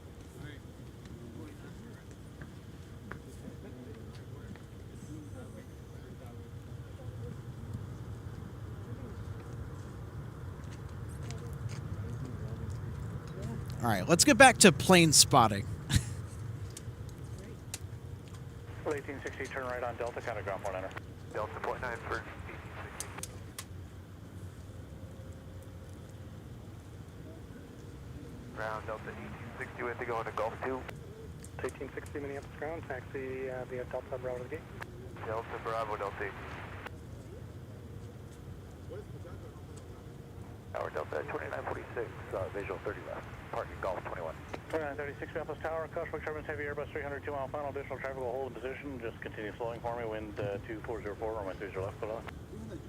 All right, let's get back to plane spotting. 1860, turn right on Delta, kind of ground point enter. Delta point 9 for 1860. Ground Delta 1860 with to go into Gulf 2. 1860 Minneapolis ground, taxi via Delta Bravo to the gate. Delta Bravo Delta 18. Tower Delta 2946, visual 30 left. Parking Golf 21. 2936 Minneapolis Tower, caution turbulence, heavy Airbus 300, 2 mile final, additional traffic will hold in position. Just continue slowing for me, wind 2404, runway 30 left, go on.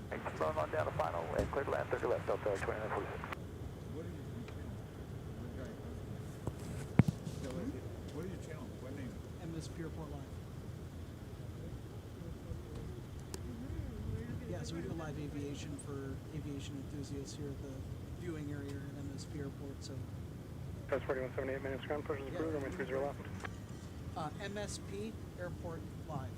Thanks, slowing on down to final, and clear to land 30 left, Delta 2946. What is your channel? What name? MSP Airport live. Yeah, so we do live aviation for aviation enthusiasts here at the viewing area at MSP Airport. So That's 4178 minutes ground, push is approved, runway 30 left. MSP Airport Live.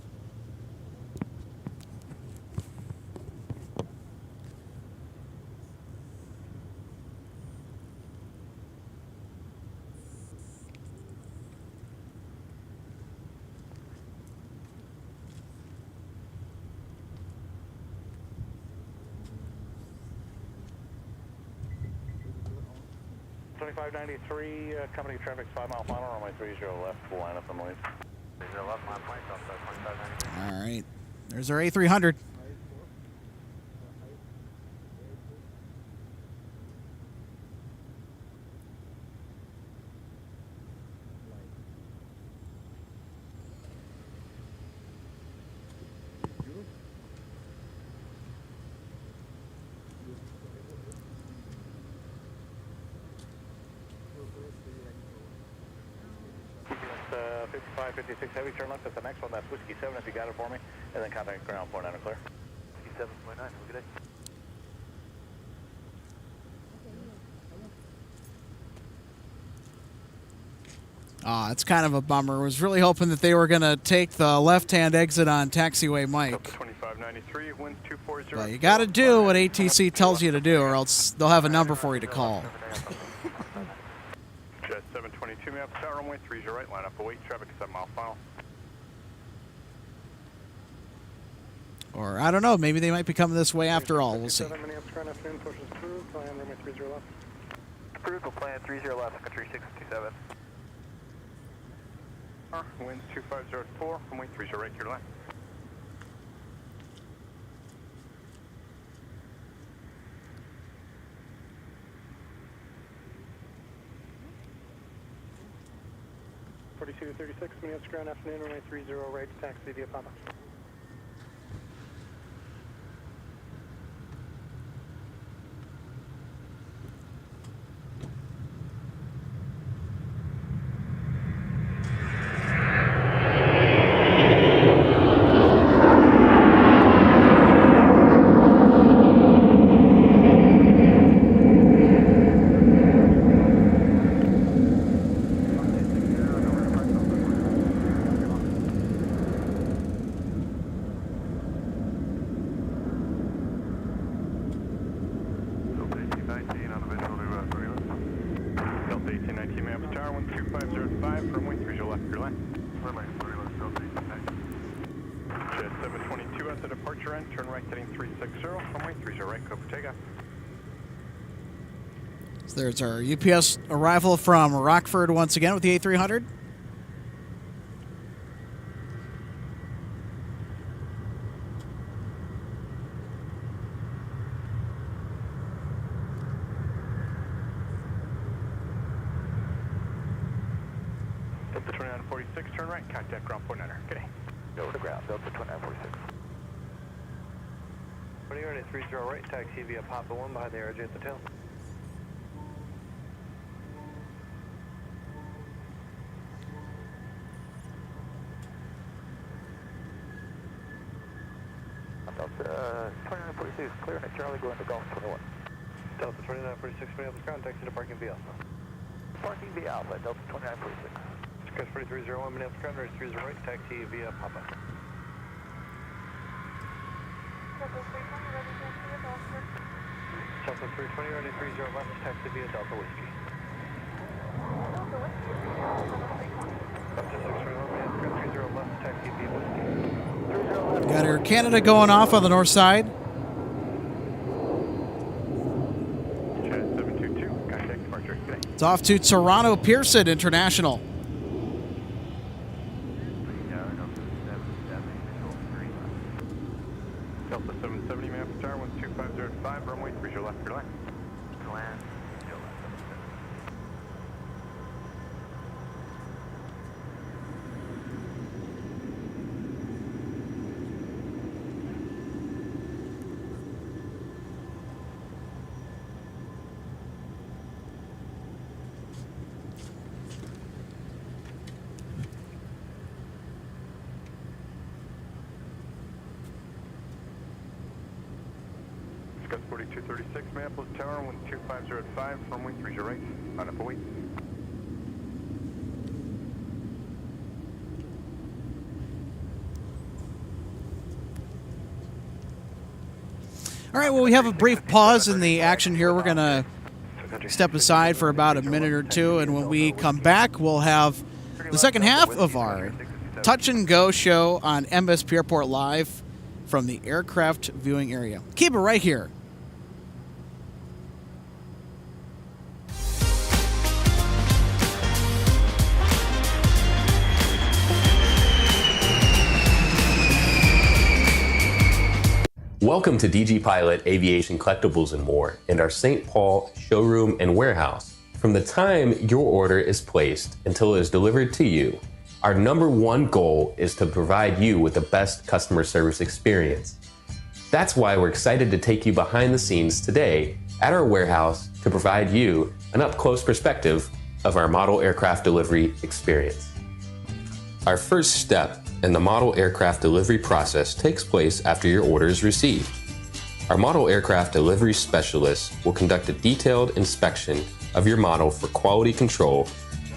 Company traffic 5 mile final, runway 30 left, full line up and leave. 30 left, my flight outside 2593. All right. There's our A300. CBS 5556 heavy, turn left at the next one, that's Whiskey 7 if you got it for me, and then contact ground point and clear. Whiskey 7.9, have a good day. It's kind of a bummer. I was really hoping that they were going to take the left-hand exit on taxiway Mike. 2593, winds 240. But you got to do what ATC tells you to do, or else they'll have a number for you to call. Jet 722, Minneapolis Tower, runway 30 right, line up, await traffic 7 mile final. Or, I don't know, maybe they might be coming this way after all. We'll see. Minneapolis ground afternoon, pushes through, plan runway 30 left. Approved, we'll plan 30 left, country 627. Winds 2504, runway 30 right, clear line. (42 to 36) Minneapolis ground afternoon, runway 30 right, taxi via Papa. So there's our UPS arrival from Rockford once again with the A300. Delta 2946, turn right, contact ground point enter. Good day. Go to ground, Delta 2946. 20 ready, 30 right, taxi via Papa 1 behind the RJ at the tail. Delta 2946, clear at Charlie, going to Golf 21. Delta 2946, Minneapolis ground, taxi to parking via Alpha. Parking via Alpha, Delta 2946. Express 4301, Minneapolis ground, ready 30 right, taxi via Papa. Delta 320, ready to taxi via Golford. Delta 320, ready 30 left, taxi via Delta Whiskey. Delta Whiskey, Delta 621, Minneapolis ground, 30 left, taxi via Whiskey. Got Air Canada going off on the north side. Jet 722, contact departure. Good day. It's off to Toronto Pearson International. Delta 770, Minneapolis Tower, 12505, runway 30 left, clear line. Land. Discuss 4236, Minneapolis Tower, 12505, runway 30 right, line up await. All right, well, we have a brief pause in the action here. We're going to step aside for about a minute or two, and when we come back, we'll have the second half of our Touch and Go show on MSP Airport Live from the aircraft viewing area. Keep it right here. Welcome to DG Pilot Aviation Collectibles and More and our St. Paul showroom and warehouse. From the time your order is placed until it is delivered to you, our number one goal is to provide you with the best customer service experience. That's why we're excited to take you behind the scenes today at our warehouse to provide you an up-close perspective of our model aircraft delivery experience. Our first step in the model aircraft delivery process takes place after your order is received. Our model aircraft delivery specialist will conduct a detailed inspection of your model for quality control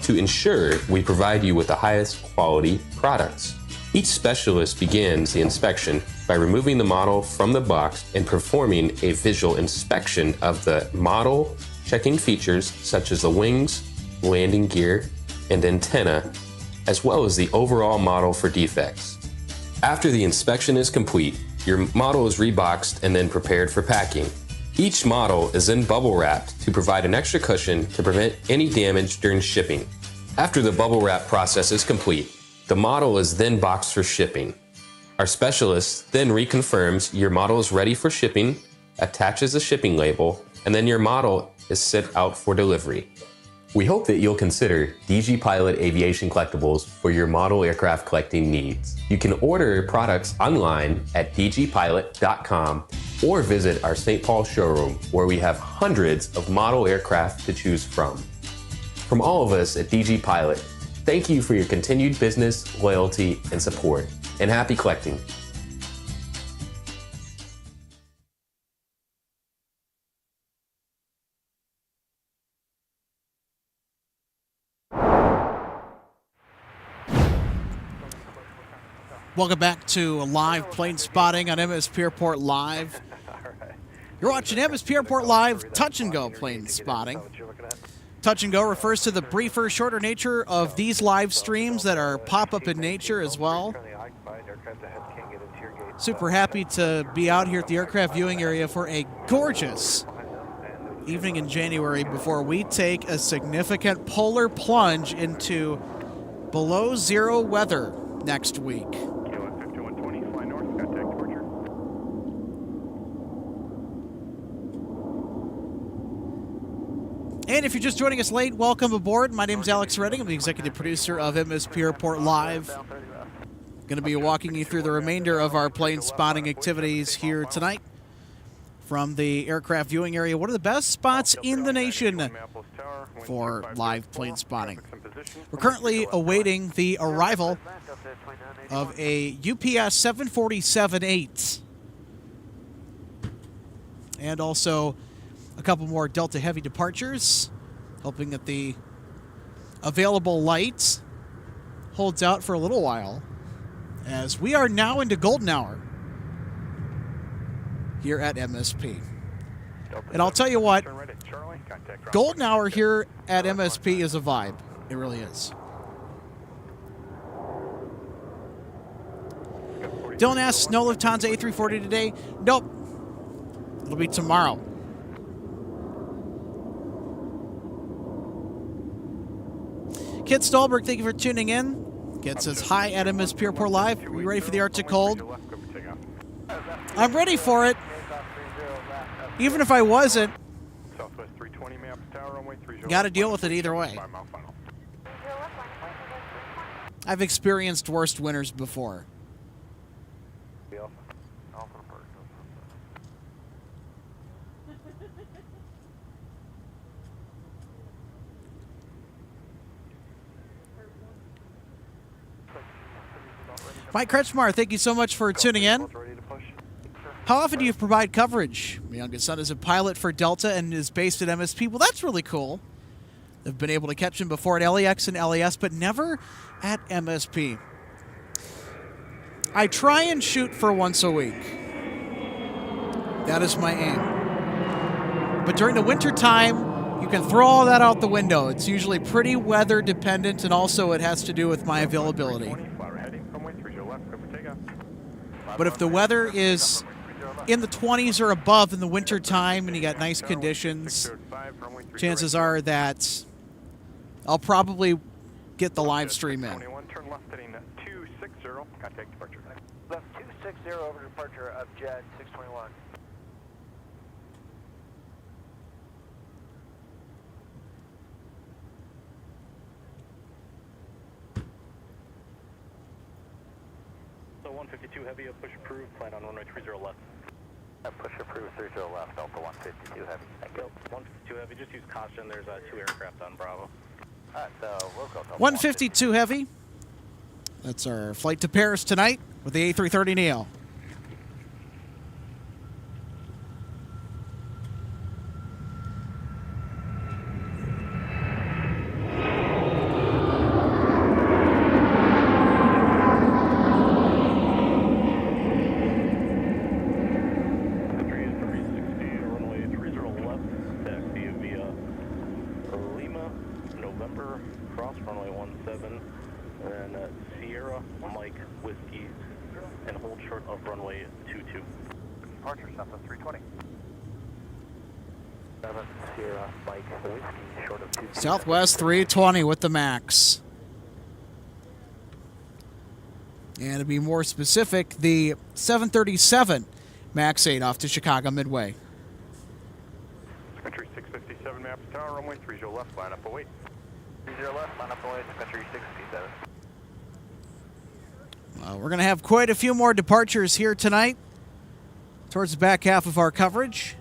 to ensure we provide you with the highest quality products. Each specialist begins the inspection by removing the model from the box and performing a visual inspection of the model, checking features such as the wings, landing gear, and antenna, as well as the overall model for defects. After the inspection is complete, your model is reboxed and then prepared for packing. Each model is then bubble wrapped to provide an extra cushion to prevent any damage during shipping. After the bubble wrap process is complete, the model is then boxed for shipping. Our specialist then reconfirms your model is ready for shipping, attaches a shipping label, and then your model is sent out for delivery. We hope that you'll consider DG Pilot Aviation Collectibles for your model aircraft collecting needs. You can order products online at dgpilot.com or visit our St. Paul showroom where we have hundreds of model aircraft to choose from. From all of us at DG Pilot, thank you for your continued business, loyalty, and support, and happy collecting. Welcome back to live plane spotting on MSP Airport Live. You're watching MSP Airport Live Touch and Go plane spotting. Touch and Go refers to the briefer, shorter nature of these live streams that are pop-up in nature as well. Super happy to be out here at the aircraft viewing area for a gorgeous evening in January before we take a significant polar plunge into below zero weather next week. And if you're just joining us late, welcome aboard. My name's Alex Redding. I'm the executive producer of MSP Airport Live. Going to be walking you through the remainder of our plane spotting activities here tonight from the aircraft viewing area. One of the best spots in the nation for live plane spotting. We're currently awaiting the arrival of a UPS 747-8 and also a couple more Delta Heavy departures, hoping that the available light holds out for a little while, as we are now into golden hour here at MSP. And I'll tell you what, golden hour here at MSP is a vibe. It really is. Dylan asks, no Lufthansa A340 today? Nope. It'll be tomorrow. Kit Stolberg, thank you for tuning in. Kit says, hi at MSP Airport Live. Are you ready for the Arctic cold? I'm ready for it. Even if I wasn't, got to deal with it either way. I've experienced worst winters before. Mike Kretschmar, thank you so much for tuning in. How often do you provide coverage? My youngest son is a pilot for Delta and is based at MSP. Well, that's really cool. They've been able to catch him before at LAX and LAS, but never at MSP. I try and shoot for once a week. That is my aim. But during the winter time, you can throw all that out the window. It's usually pretty weather dependent, and also it has to do with my availability. But if the weather is in the 20s or above in the winter time and you got nice conditions, chances are that I'll probably get the live stream in. Turn left heading 260, contact departure. Left 260 over departure of jet 621. So 152 heavy, a push approved, plan on runway 30 left. Push approved 30 left, Delta 152 heavy. Thank you. 152 heavy, just use caution, there's 2 aircraft on Bravo. Alright, so we'll go Delta 152 Heavy. That's our flight to Paris tonight with the A330neo. Entry is 360, runway 30 left, taxi via Lima, November, cross runway 17, and then Sierra, Mike, Whiskey, and hold short of runway 22. Departure, Southwest 320. 7 Sierra, Mike, Whiskey, short of 2. Southwest 320 with the max. And to be more specific, the 737 MAX 8 off to Chicago Midway. Country 657 maps tower, runway 30 left, line up await. 30 left, line up away to country 657. We're going to have quite a few more departures here tonight towards the back half of our coverage.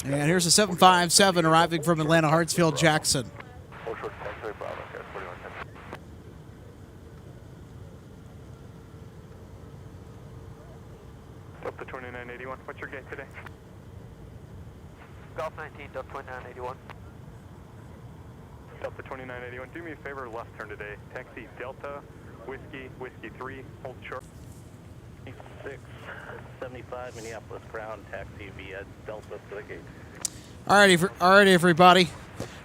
And here's a 757 arriving from Atlanta Hartsfield Jackson. Hold short, taxi Bravo, okay, 4110. Delta 2981, what's your gate today? Golf 19, Delta 2981. Delta 2981, do me a favor, left turn today. Taxi Delta, Whiskey, Whiskey 3, hold short. 675 Minneapolis ground, taxi via Delta to the gate. All right, everybody.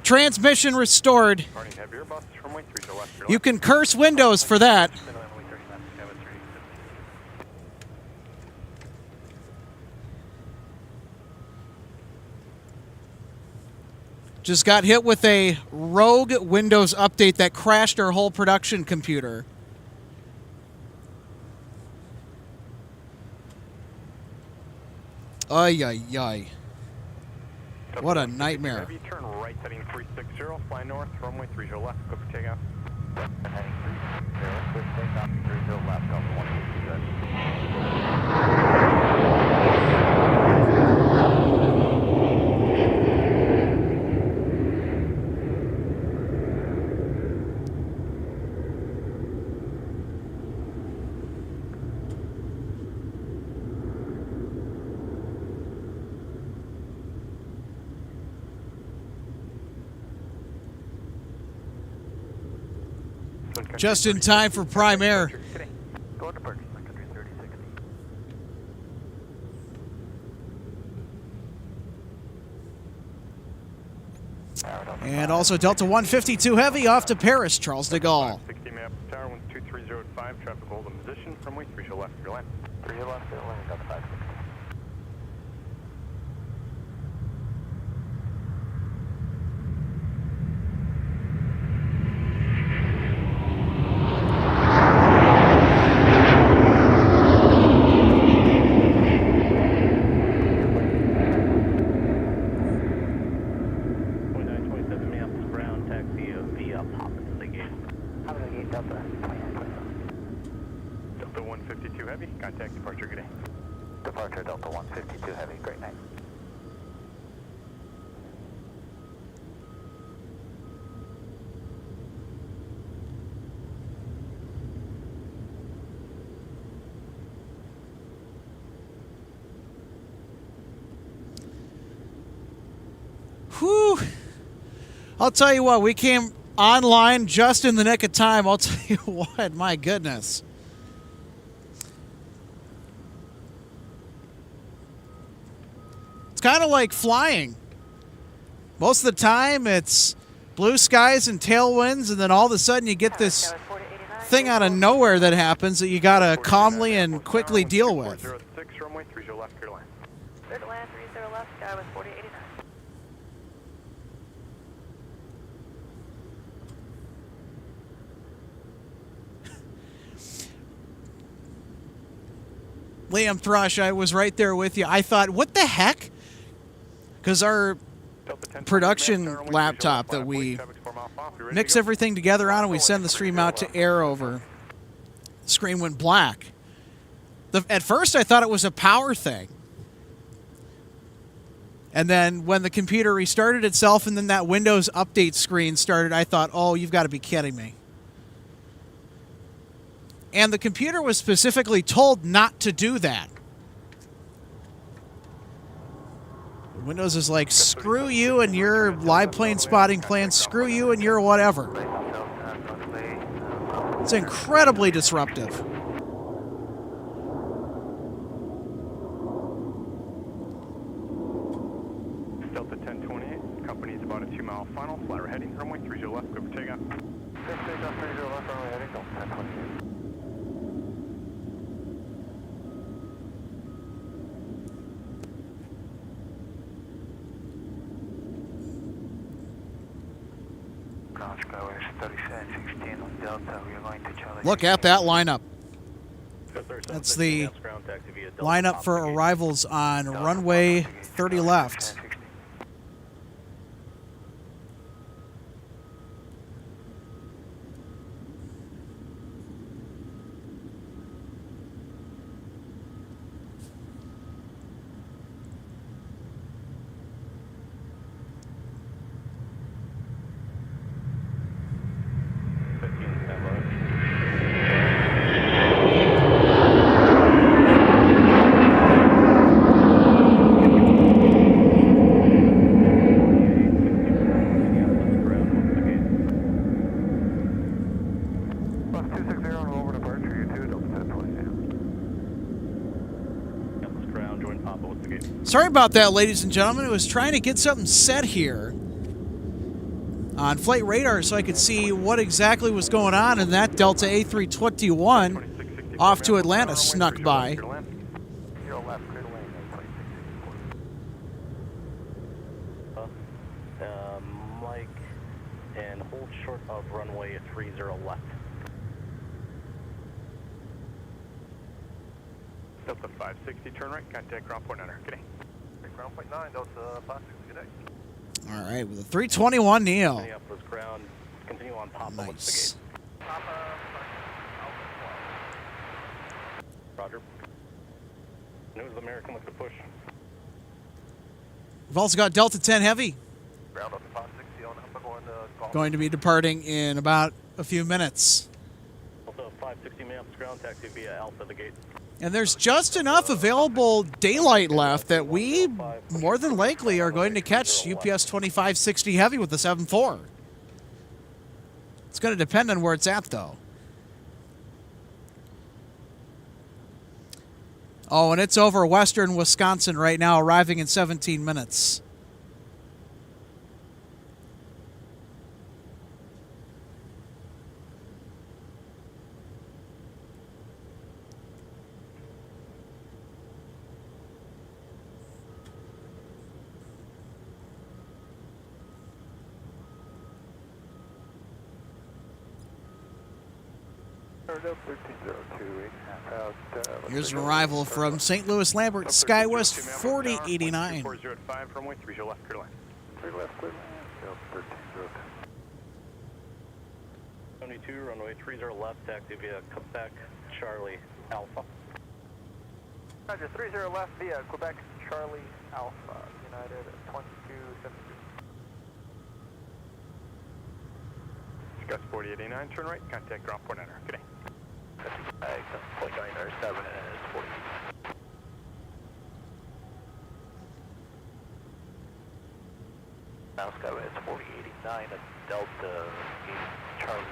Transmission restored. Running heavier bus, runway 30 left. You can curse Windows for that. Just got hit with a rogue Windows update that crashed our whole production computer. Ay, ay, ay. What a nightmare. Heavy, turn right heading 360, fly north, runway 30 left, go for takeoff. Heading 360, quick takeoff, 30 left, Delta 152 good. Just in time for Prime Air. Go to purchase, country 3060. And also Delta 152 Heavy off to Paris, Charles de Gaulle. 60 map tower, 12305, traffic hold in position, runway 30 left, your line. 30 left, your line, Delta 560. Delta 152 Heavy, contact departure, good day. Departure Delta 152 Heavy, great night. Whew. I'll tell you what, we came online just in the nick of time. I'll tell you what, my goodness. It's kind of like flying. Most of the time, it's blue skies and tailwinds, and then all of a sudden you get this thing out of nowhere that happens that you got to calmly and quickly deal with. 406, runway 30 left, clear to land. Clear to land, 30 left, sky with 4089. Liam Thrush, I was right there with you. I thought, what the heck? Because our production laptop that we mix everything together on and we send the stream out to air over, the screen went black. At first, I thought it was a power thing. And then when the computer restarted itself and then that Windows update screen started, I thought, oh, you've got to be kidding me. And the computer was specifically told not to do that. Windows is like, screw you and your live plane spotting plan, screw you and your whatever. It's incredibly disruptive. Delta 1028, company's about a 2-mile final, flat heading, runway 30 left, clear for takeoff. Takeoff 30 left, runway heading, Delta 1028. Look at that lineup. That's the lineup for arrivals on runway 30 left. Sorry about that, ladies and gentlemen. I was trying to get something set here on flight radar so I could see what exactly was going on, and that Delta A321 off to Atlanta snuck by. Mike, and hold short of runway 30 left. Delta 560, turn right, contact ground point 9, good day. Ground point 9, Delta 560, good day. All right, with a 321 Neo. Minneapolis ground, continue on Papa, Nice. what's the gate? Roger. News American, look to push. We've also got Delta 10 Heavy Ground up to 560 on Alpha going to golf. going to be departing in about a few minutes. Also 560 Minneapolis ground, taxi via Alpha, the gate. And there's just enough available daylight left that we more than likely are going to catch UPS 2560 Heavy with the 7.4. It's going to depend on where it's at, though. Oh, and it's over western Wisconsin right now, arriving in 17 minutes. Here's an arrival from St. Louis Lambert, SkyWest 4089. 405, runway 30 left, clear to land. 3 left, clear land. 72, runway 30 left, taxi via Quebec, Charlie, Alpha. Roger, 30 left via Quebec, Charlie, Alpha, United 2272. Discuss 4089, turn right, contact ground point 9, good day. Point 907 is 40. Now SkyWest 4089 at Delta 8 Charlie.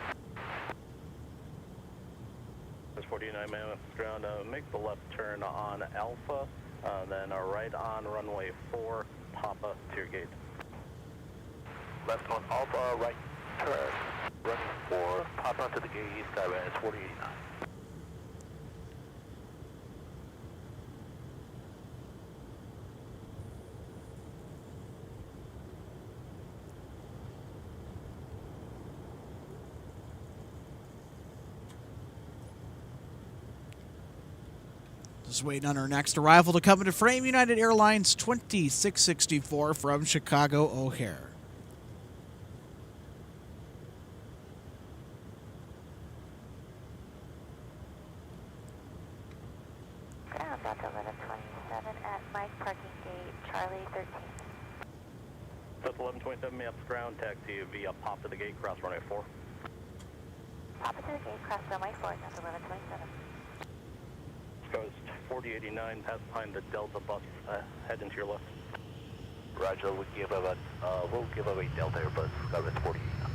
That's 49 Mammoth ground. Make the left turn on Alpha. Then right on runway 4, Papa to your gate. Left on Alpha, right turn. Running 4, Papa to the gate, Skyway is 4089. Just waiting on our next arrival to come into frame. United Airlines 2664 from Chicago O'Hare. Ground Delta 1127 at Mike Parking Gate, Charlie 13. Delta 1127, Minneapolis ground, taxi via Pop to the gate, cross runway 4. Papa to the gate, cross runway 4, Delta 1127. Coast 4089, pass behind the Delta bus, head into your left. Roger, we'll give up a Delta Airbus, Skyway is 4089.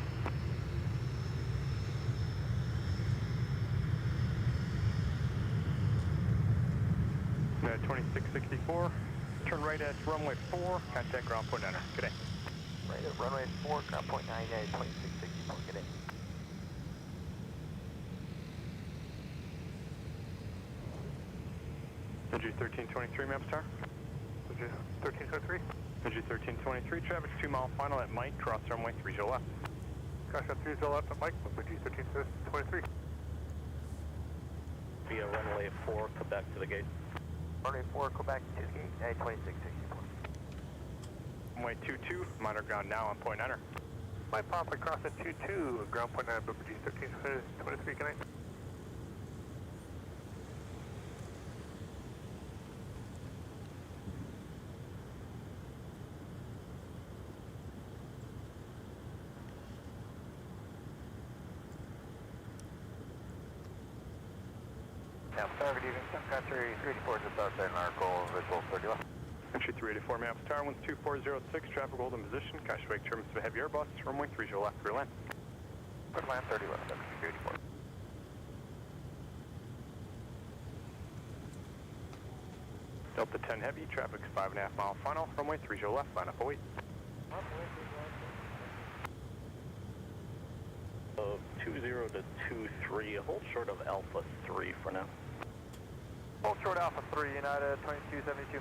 2664, turn right at runway 4, contact ground point enter. Good day. Right at runway 4, ground point 98, 2664, good day. NG1323, map star. NG1323. NG1323, traffic 2 mile final at Mike, cross runway 30 left. Cross at 30 left at Mike, NG1323. Via runway 4, Quebec to the gate. Runway 4, Quebec to the gate, 2664. Runway 22, monitor ground now on point enter. Mike Papa, cross at 22, ground point enter, NG1323, good night. Now, target even some country 384 just outside an goal, visual 30 left. Entry 384, map star, 12406, traffic hold in position, Kashweg terminus of a heavy Airbus, runway 30 left, clear land. Clear land 30 left, entry 384. Delta 10 heavy, traffic's 5.5 mile final, runway 30 left, line up await. 20 to 23, hold short of Alpha 3 for now. Hold short Alpha 3, United 2272.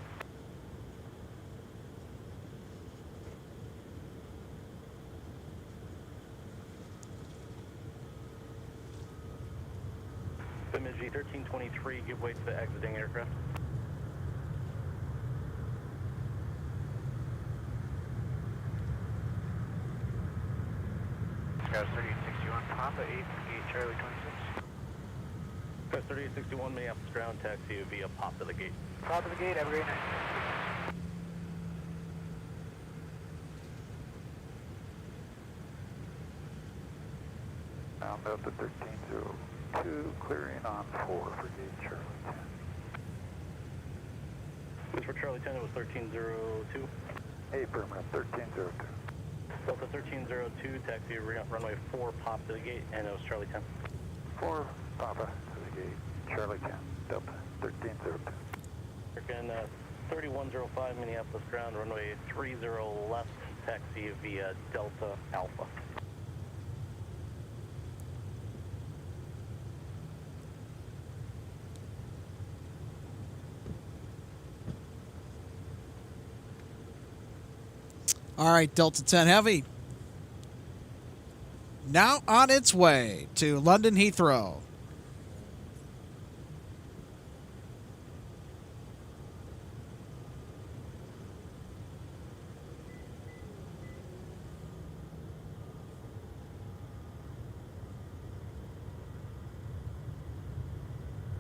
Bemidji 1323, give way to the exiting aircraft. Scout 3861, Papa 8, gate Charlie 26. Scout 3861, Minneapolis ground, taxi via Pop to the gate. Pop to the gate, have a great night. Now Delta 1302, clearing on 4 for gate Charlie 10. This for Charlie 10, it was 1302. 8 permanent 1302. Delta 1302, taxi runway 4, Pop to the gate, and it was Charlie 10. 4 Papa to the gate, Charlie 10, Delta 1302. American 3105, Minneapolis ground, runway 30 left, taxi via Delta Alpha. All right, Delta 10 Heavy. Now on its way to London Heathrow.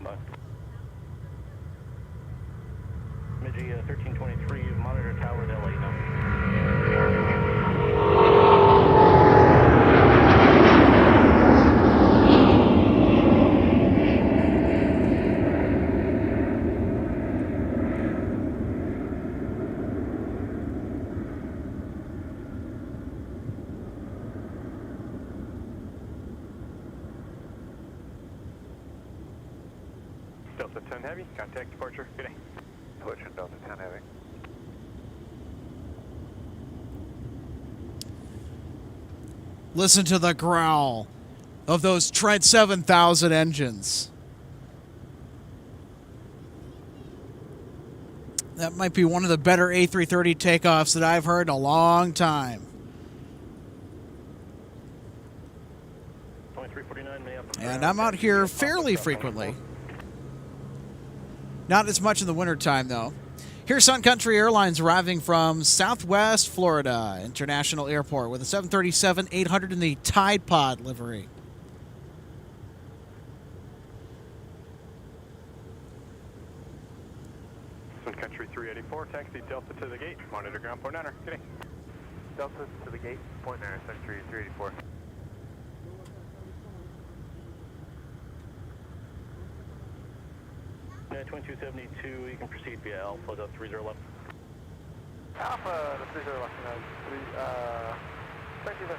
Bye. Bemidji 1323, monitor tower to LA now. Delta 10 Heavy, contact departure, good day. Pushing Delta 10 heavy. Listen to the growl of those Trent 7000 engines. That might be one of the better A330 takeoffs that I've heard in a long time. 2349 Minneapolis. And I'm out here fairly frequently. Not as much in the wintertime, though. Here's Sun Country Airlines arriving from Southwest Florida International Airport with a 737-800 in the Tide Pod livery. Sun Country 384, taxi Delta to the gate, monitor ground point enter. Kidding. Delta to the gate, point enter, Sun Country 384. United 2272, you can proceed via Alpha to 30 left. Alpha to 30 left, 27.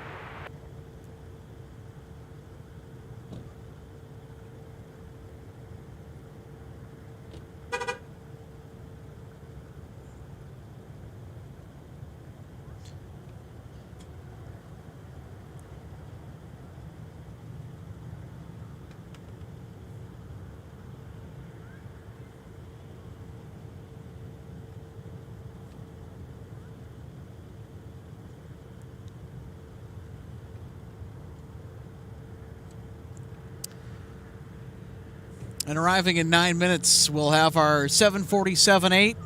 And arriving in 9 minutes, we'll have our 747-8.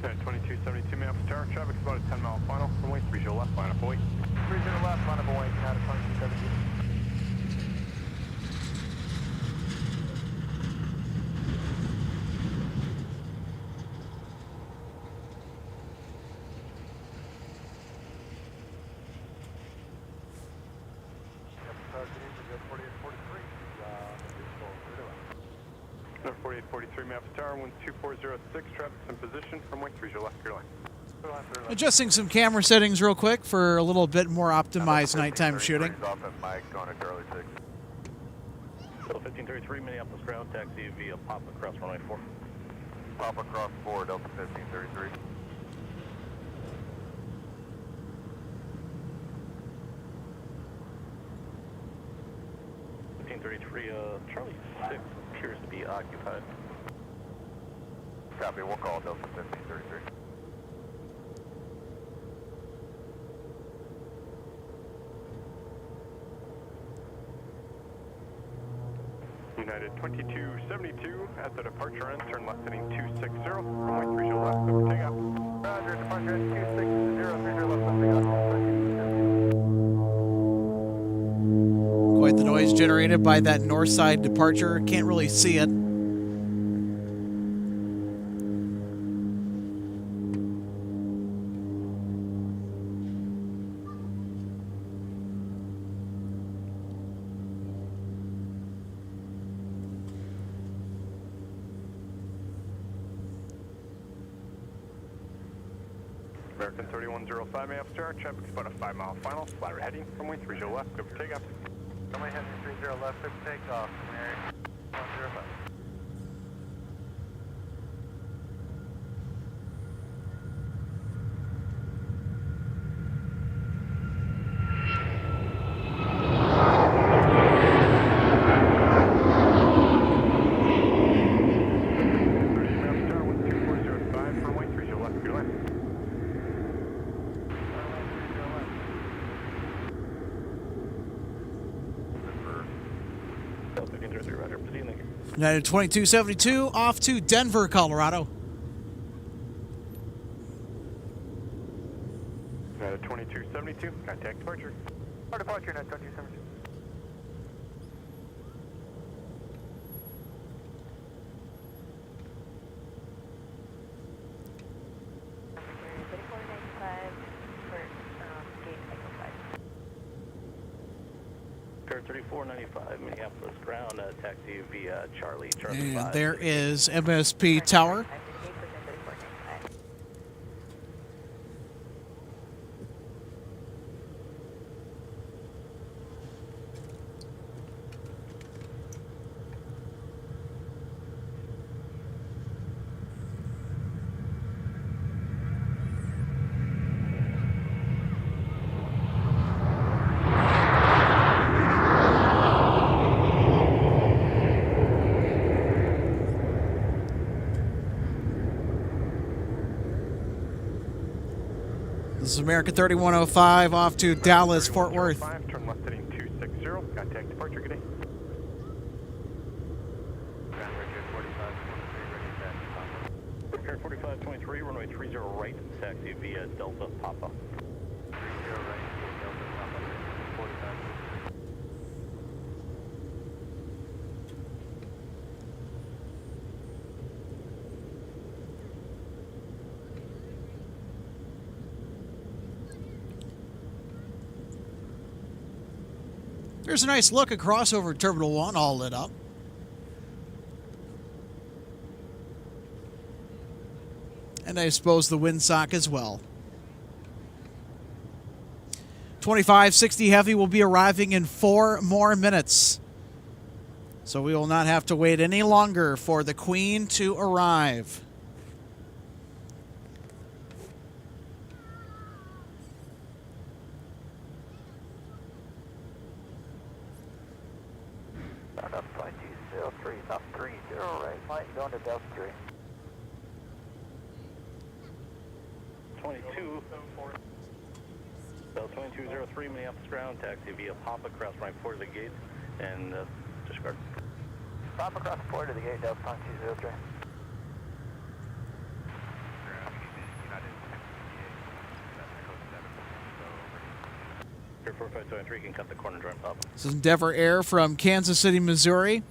United 2272 Minneapolis Tower, traffic's about a 10-mile final, runway 30 left, line up away. 30 left, line up away, United 2272. Number 4843 Minneapolis Tower, 12406, traffic's in position, runway 30 left, clear line. Adjusting some camera settings real quick for a little bit more optimized nighttime shooting. Off at Mike, going to Charlie 6. So 1533 Minneapolis ground taxi via Pop across runway 4. Pop across 4, Delta 1533. Charlie 6 appears to be occupied. Copy, we'll call Delta 1533. United 2272 at the departure end, turn left heading 260, runway 30 left, over takeoff. Roger, departure end 260, 30 left, over takeoff. Quite the noise generated by that north side departure. Can't really see it. American 3105 Minneapolis Tower, traffic's about a 5-mile final, flat heading, runway 30 left, go for takeoff. Runway heading 30 left, go for takeoff, Mary 105. United 2272 off to Denver, Colorado. United 2272, contact departure. Our departure, United 2272. Clear 3495, Minneapolis ground, taxi via Charlie And 5. there is MSP Tower. This is American 3105 off to Dallas, Fort Worth. Turn left heading 260. Contact departure. Good day. Clear 4523, runway 30 right, taxi via Delta Papa. 30 right, via Delta Papa, 45. There's a nice look across over Terminal 1, all lit up. And I suppose the windsock as well. 2560 Heavy will be arriving in 4 more minutes. So we will not have to wait any longer for the Queen to arrive. Start up flight 203, stop 30 right, flight going to Delta 3. 22. Bell 2203, Minneapolis ground, taxi via Papa, cross right 4 to the gate, and discard. Papa across 4 to the gate, Delta 2203. Clear 4523, you can cut the corner and join Papa. This is Endeavor Air from Kansas City, Missouri.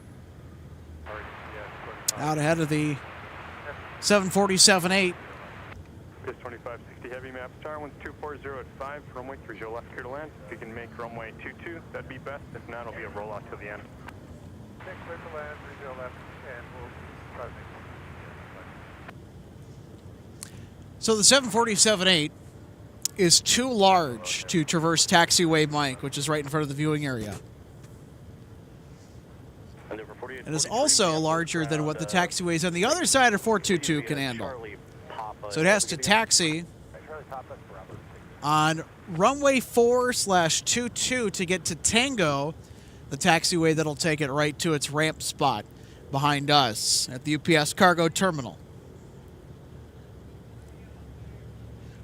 Out ahead of the 747-8. Biz 2560 Heavy, Maps Tower 1240 at 5, runway 30 left, clear to land. If you can make runway 22, that'd be best. If not, it'll be a rollout till the end. Clear to land, 30 left, and we'll try to make So the 747-8 is too large to traverse taxiway Mike, which is right in front of the viewing area. It is also larger than what the taxiways on the other side of 422 can handle. So it has to taxi on runway 4/22 to get to Tango, the taxiway that'll take it right to its ramp spot behind us at the UPS cargo terminal.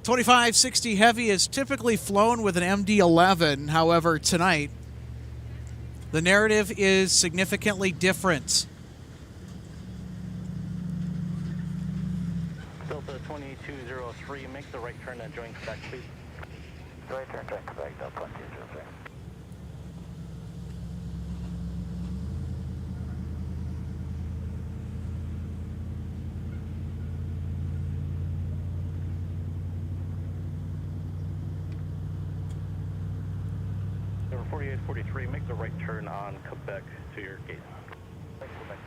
2560 Heavy is typically flown with an MD-11. However, tonight, the narrative is significantly different. Delta 2203, make the right turn and join Quebec, please. Right turn, join Quebec, Delta 2203. Number 4843, make the right turn on Quebec to your gate. Quebec.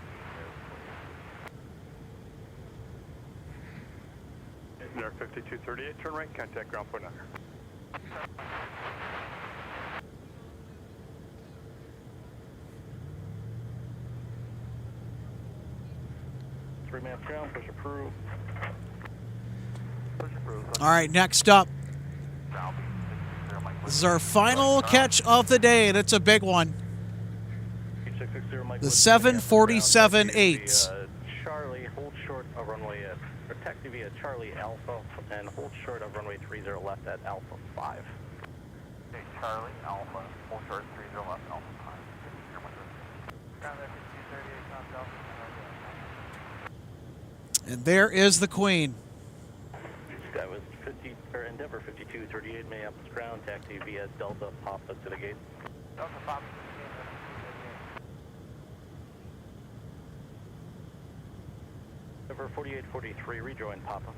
There 5238, turn right, contact ground point under. Three minutes ground, push approve. Push approved. All right, next up. This is our final catch of the day, and it's a big one. The 747-8. Charlie, hold short of runway, or taxi via Charlie Alpha, and hold short of runway 30 left at Alpha 5. Okay, Charlie, Alpha, hold short 30 left, Alpha 5. Ground there, 5238, And there is the Queen. That was Endeavor 5238, Minneapolis ground, taxi via Delta Papa to the gate. Delta Papa to the gate. Endeavor 4843, rejoin Papa.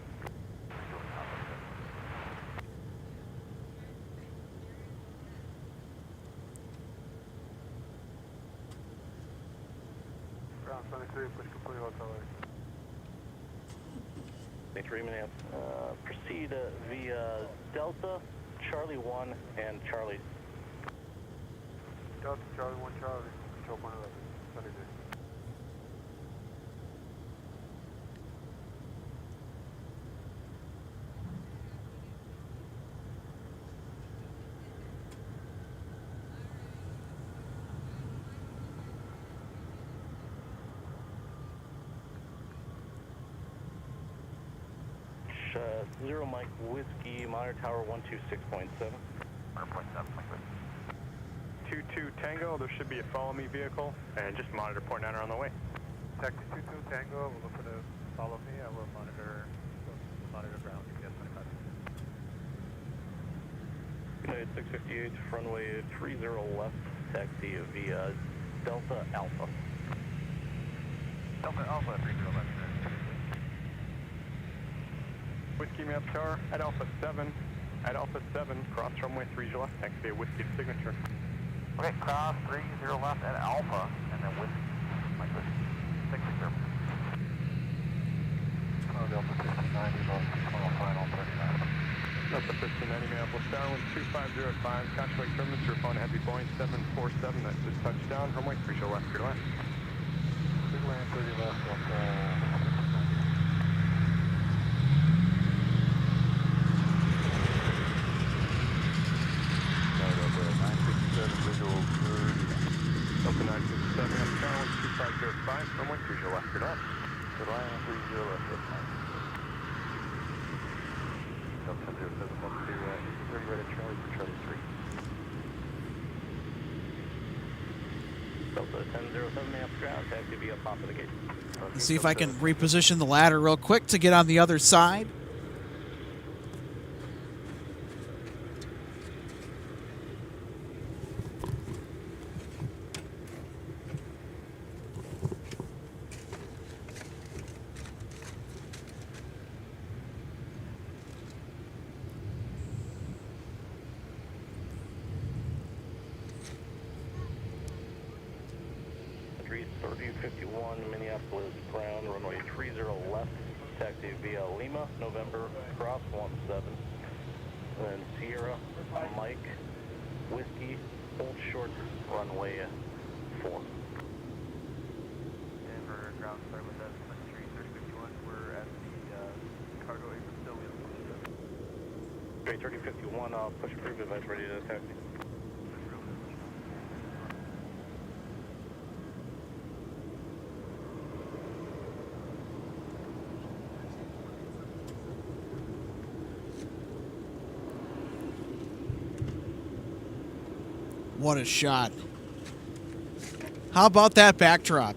23, push complete hotel area. 23 minutes. Proceed via Delta, Charlie 1, and Charlie. Delta, Charlie 1, Charlie. Control point 11. Sunny day. Zero Mike Whiskey, Monitor Tower 126.7. 22 Tango, there should be a follow me vehicle, and just monitor port 9 on the way. Taxi 22 Tango, we'll look for the follow me, I will monitor ground, GPS 25. United 658, runway 30 left, taxi via Delta Alpha. Delta Alpha 30 left. Whiskey Map Tower at Alpha 7, cross runway 30 left, taxi via Whiskey signature. Okay, cross 30 left at Alpha, and then Whiskey, Mike Whiskey, signature. Oh, Delta 1590, final 39. Delta 1590, Minneapolis, downwind 2505, Conchway Terminus, your phone heavy Boeing 747, that just touched down, runway 30 left, clear left. Clear land 30 left, Delta 967, downwind 2505, runway 30 left, clear left. Clear line 30 left, Delta 1007, welcome to ready right at Charlie for Charlie 3. Delta 1007, man, ground, taxi via top of the gate. Let's see if I can reposition the ladder real quick to get on the other side. Minneapolis ground, runway 30 left, taxi via Lima, November, cross 17, then Sierra, Mike, Whiskey, hold short, runway 4. Denver ground, sorry about that, 3051, we're at the cargo apron still, we have 3051, push approved, advise ready to taxi. What a shot. How about that backdrop?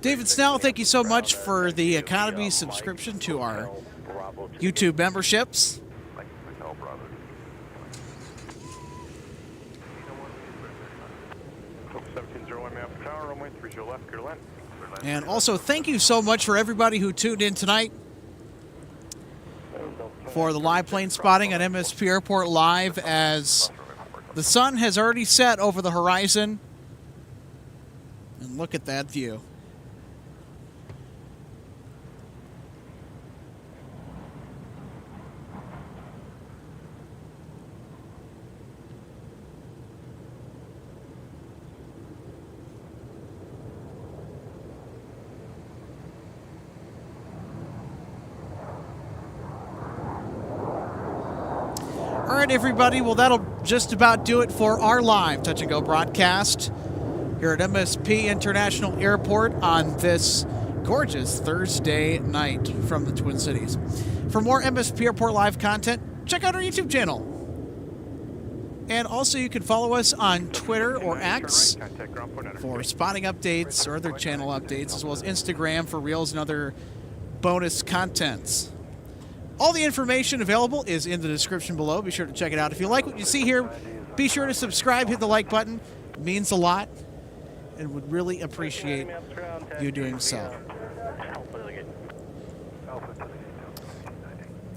David Snell, thank you so much for the economy subscription to our YouTube memberships. And also, thank you so much for everybody who tuned in tonight for the live plane spotting at MSP Airport Live, as the sun has already set over the horizon. And look at that view. All right, everybody. Well, that'll just about do it for our live Touch and Go broadcast here at MSP International Airport on this gorgeous Thursday night from the Twin Cities. For more MSP Airport Live content, check out our YouTube channel. And also, you can follow us on Twitter or X for spotting updates or other channel updates, as well as Instagram for reels and other bonus contents. All the information available is in the description below. Be sure to check it out. If you like what you see here, be sure to subscribe, hit the like button. It means a lot. and would really appreciate you doing so.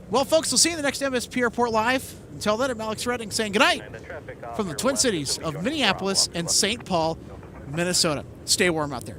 Well, folks, we'll see you in the next MSP Airport Live. Until then, I'm Alex Redding saying goodnight from the Twin Cities of Minneapolis and St. Paul, Minnesota. Stay warm out there.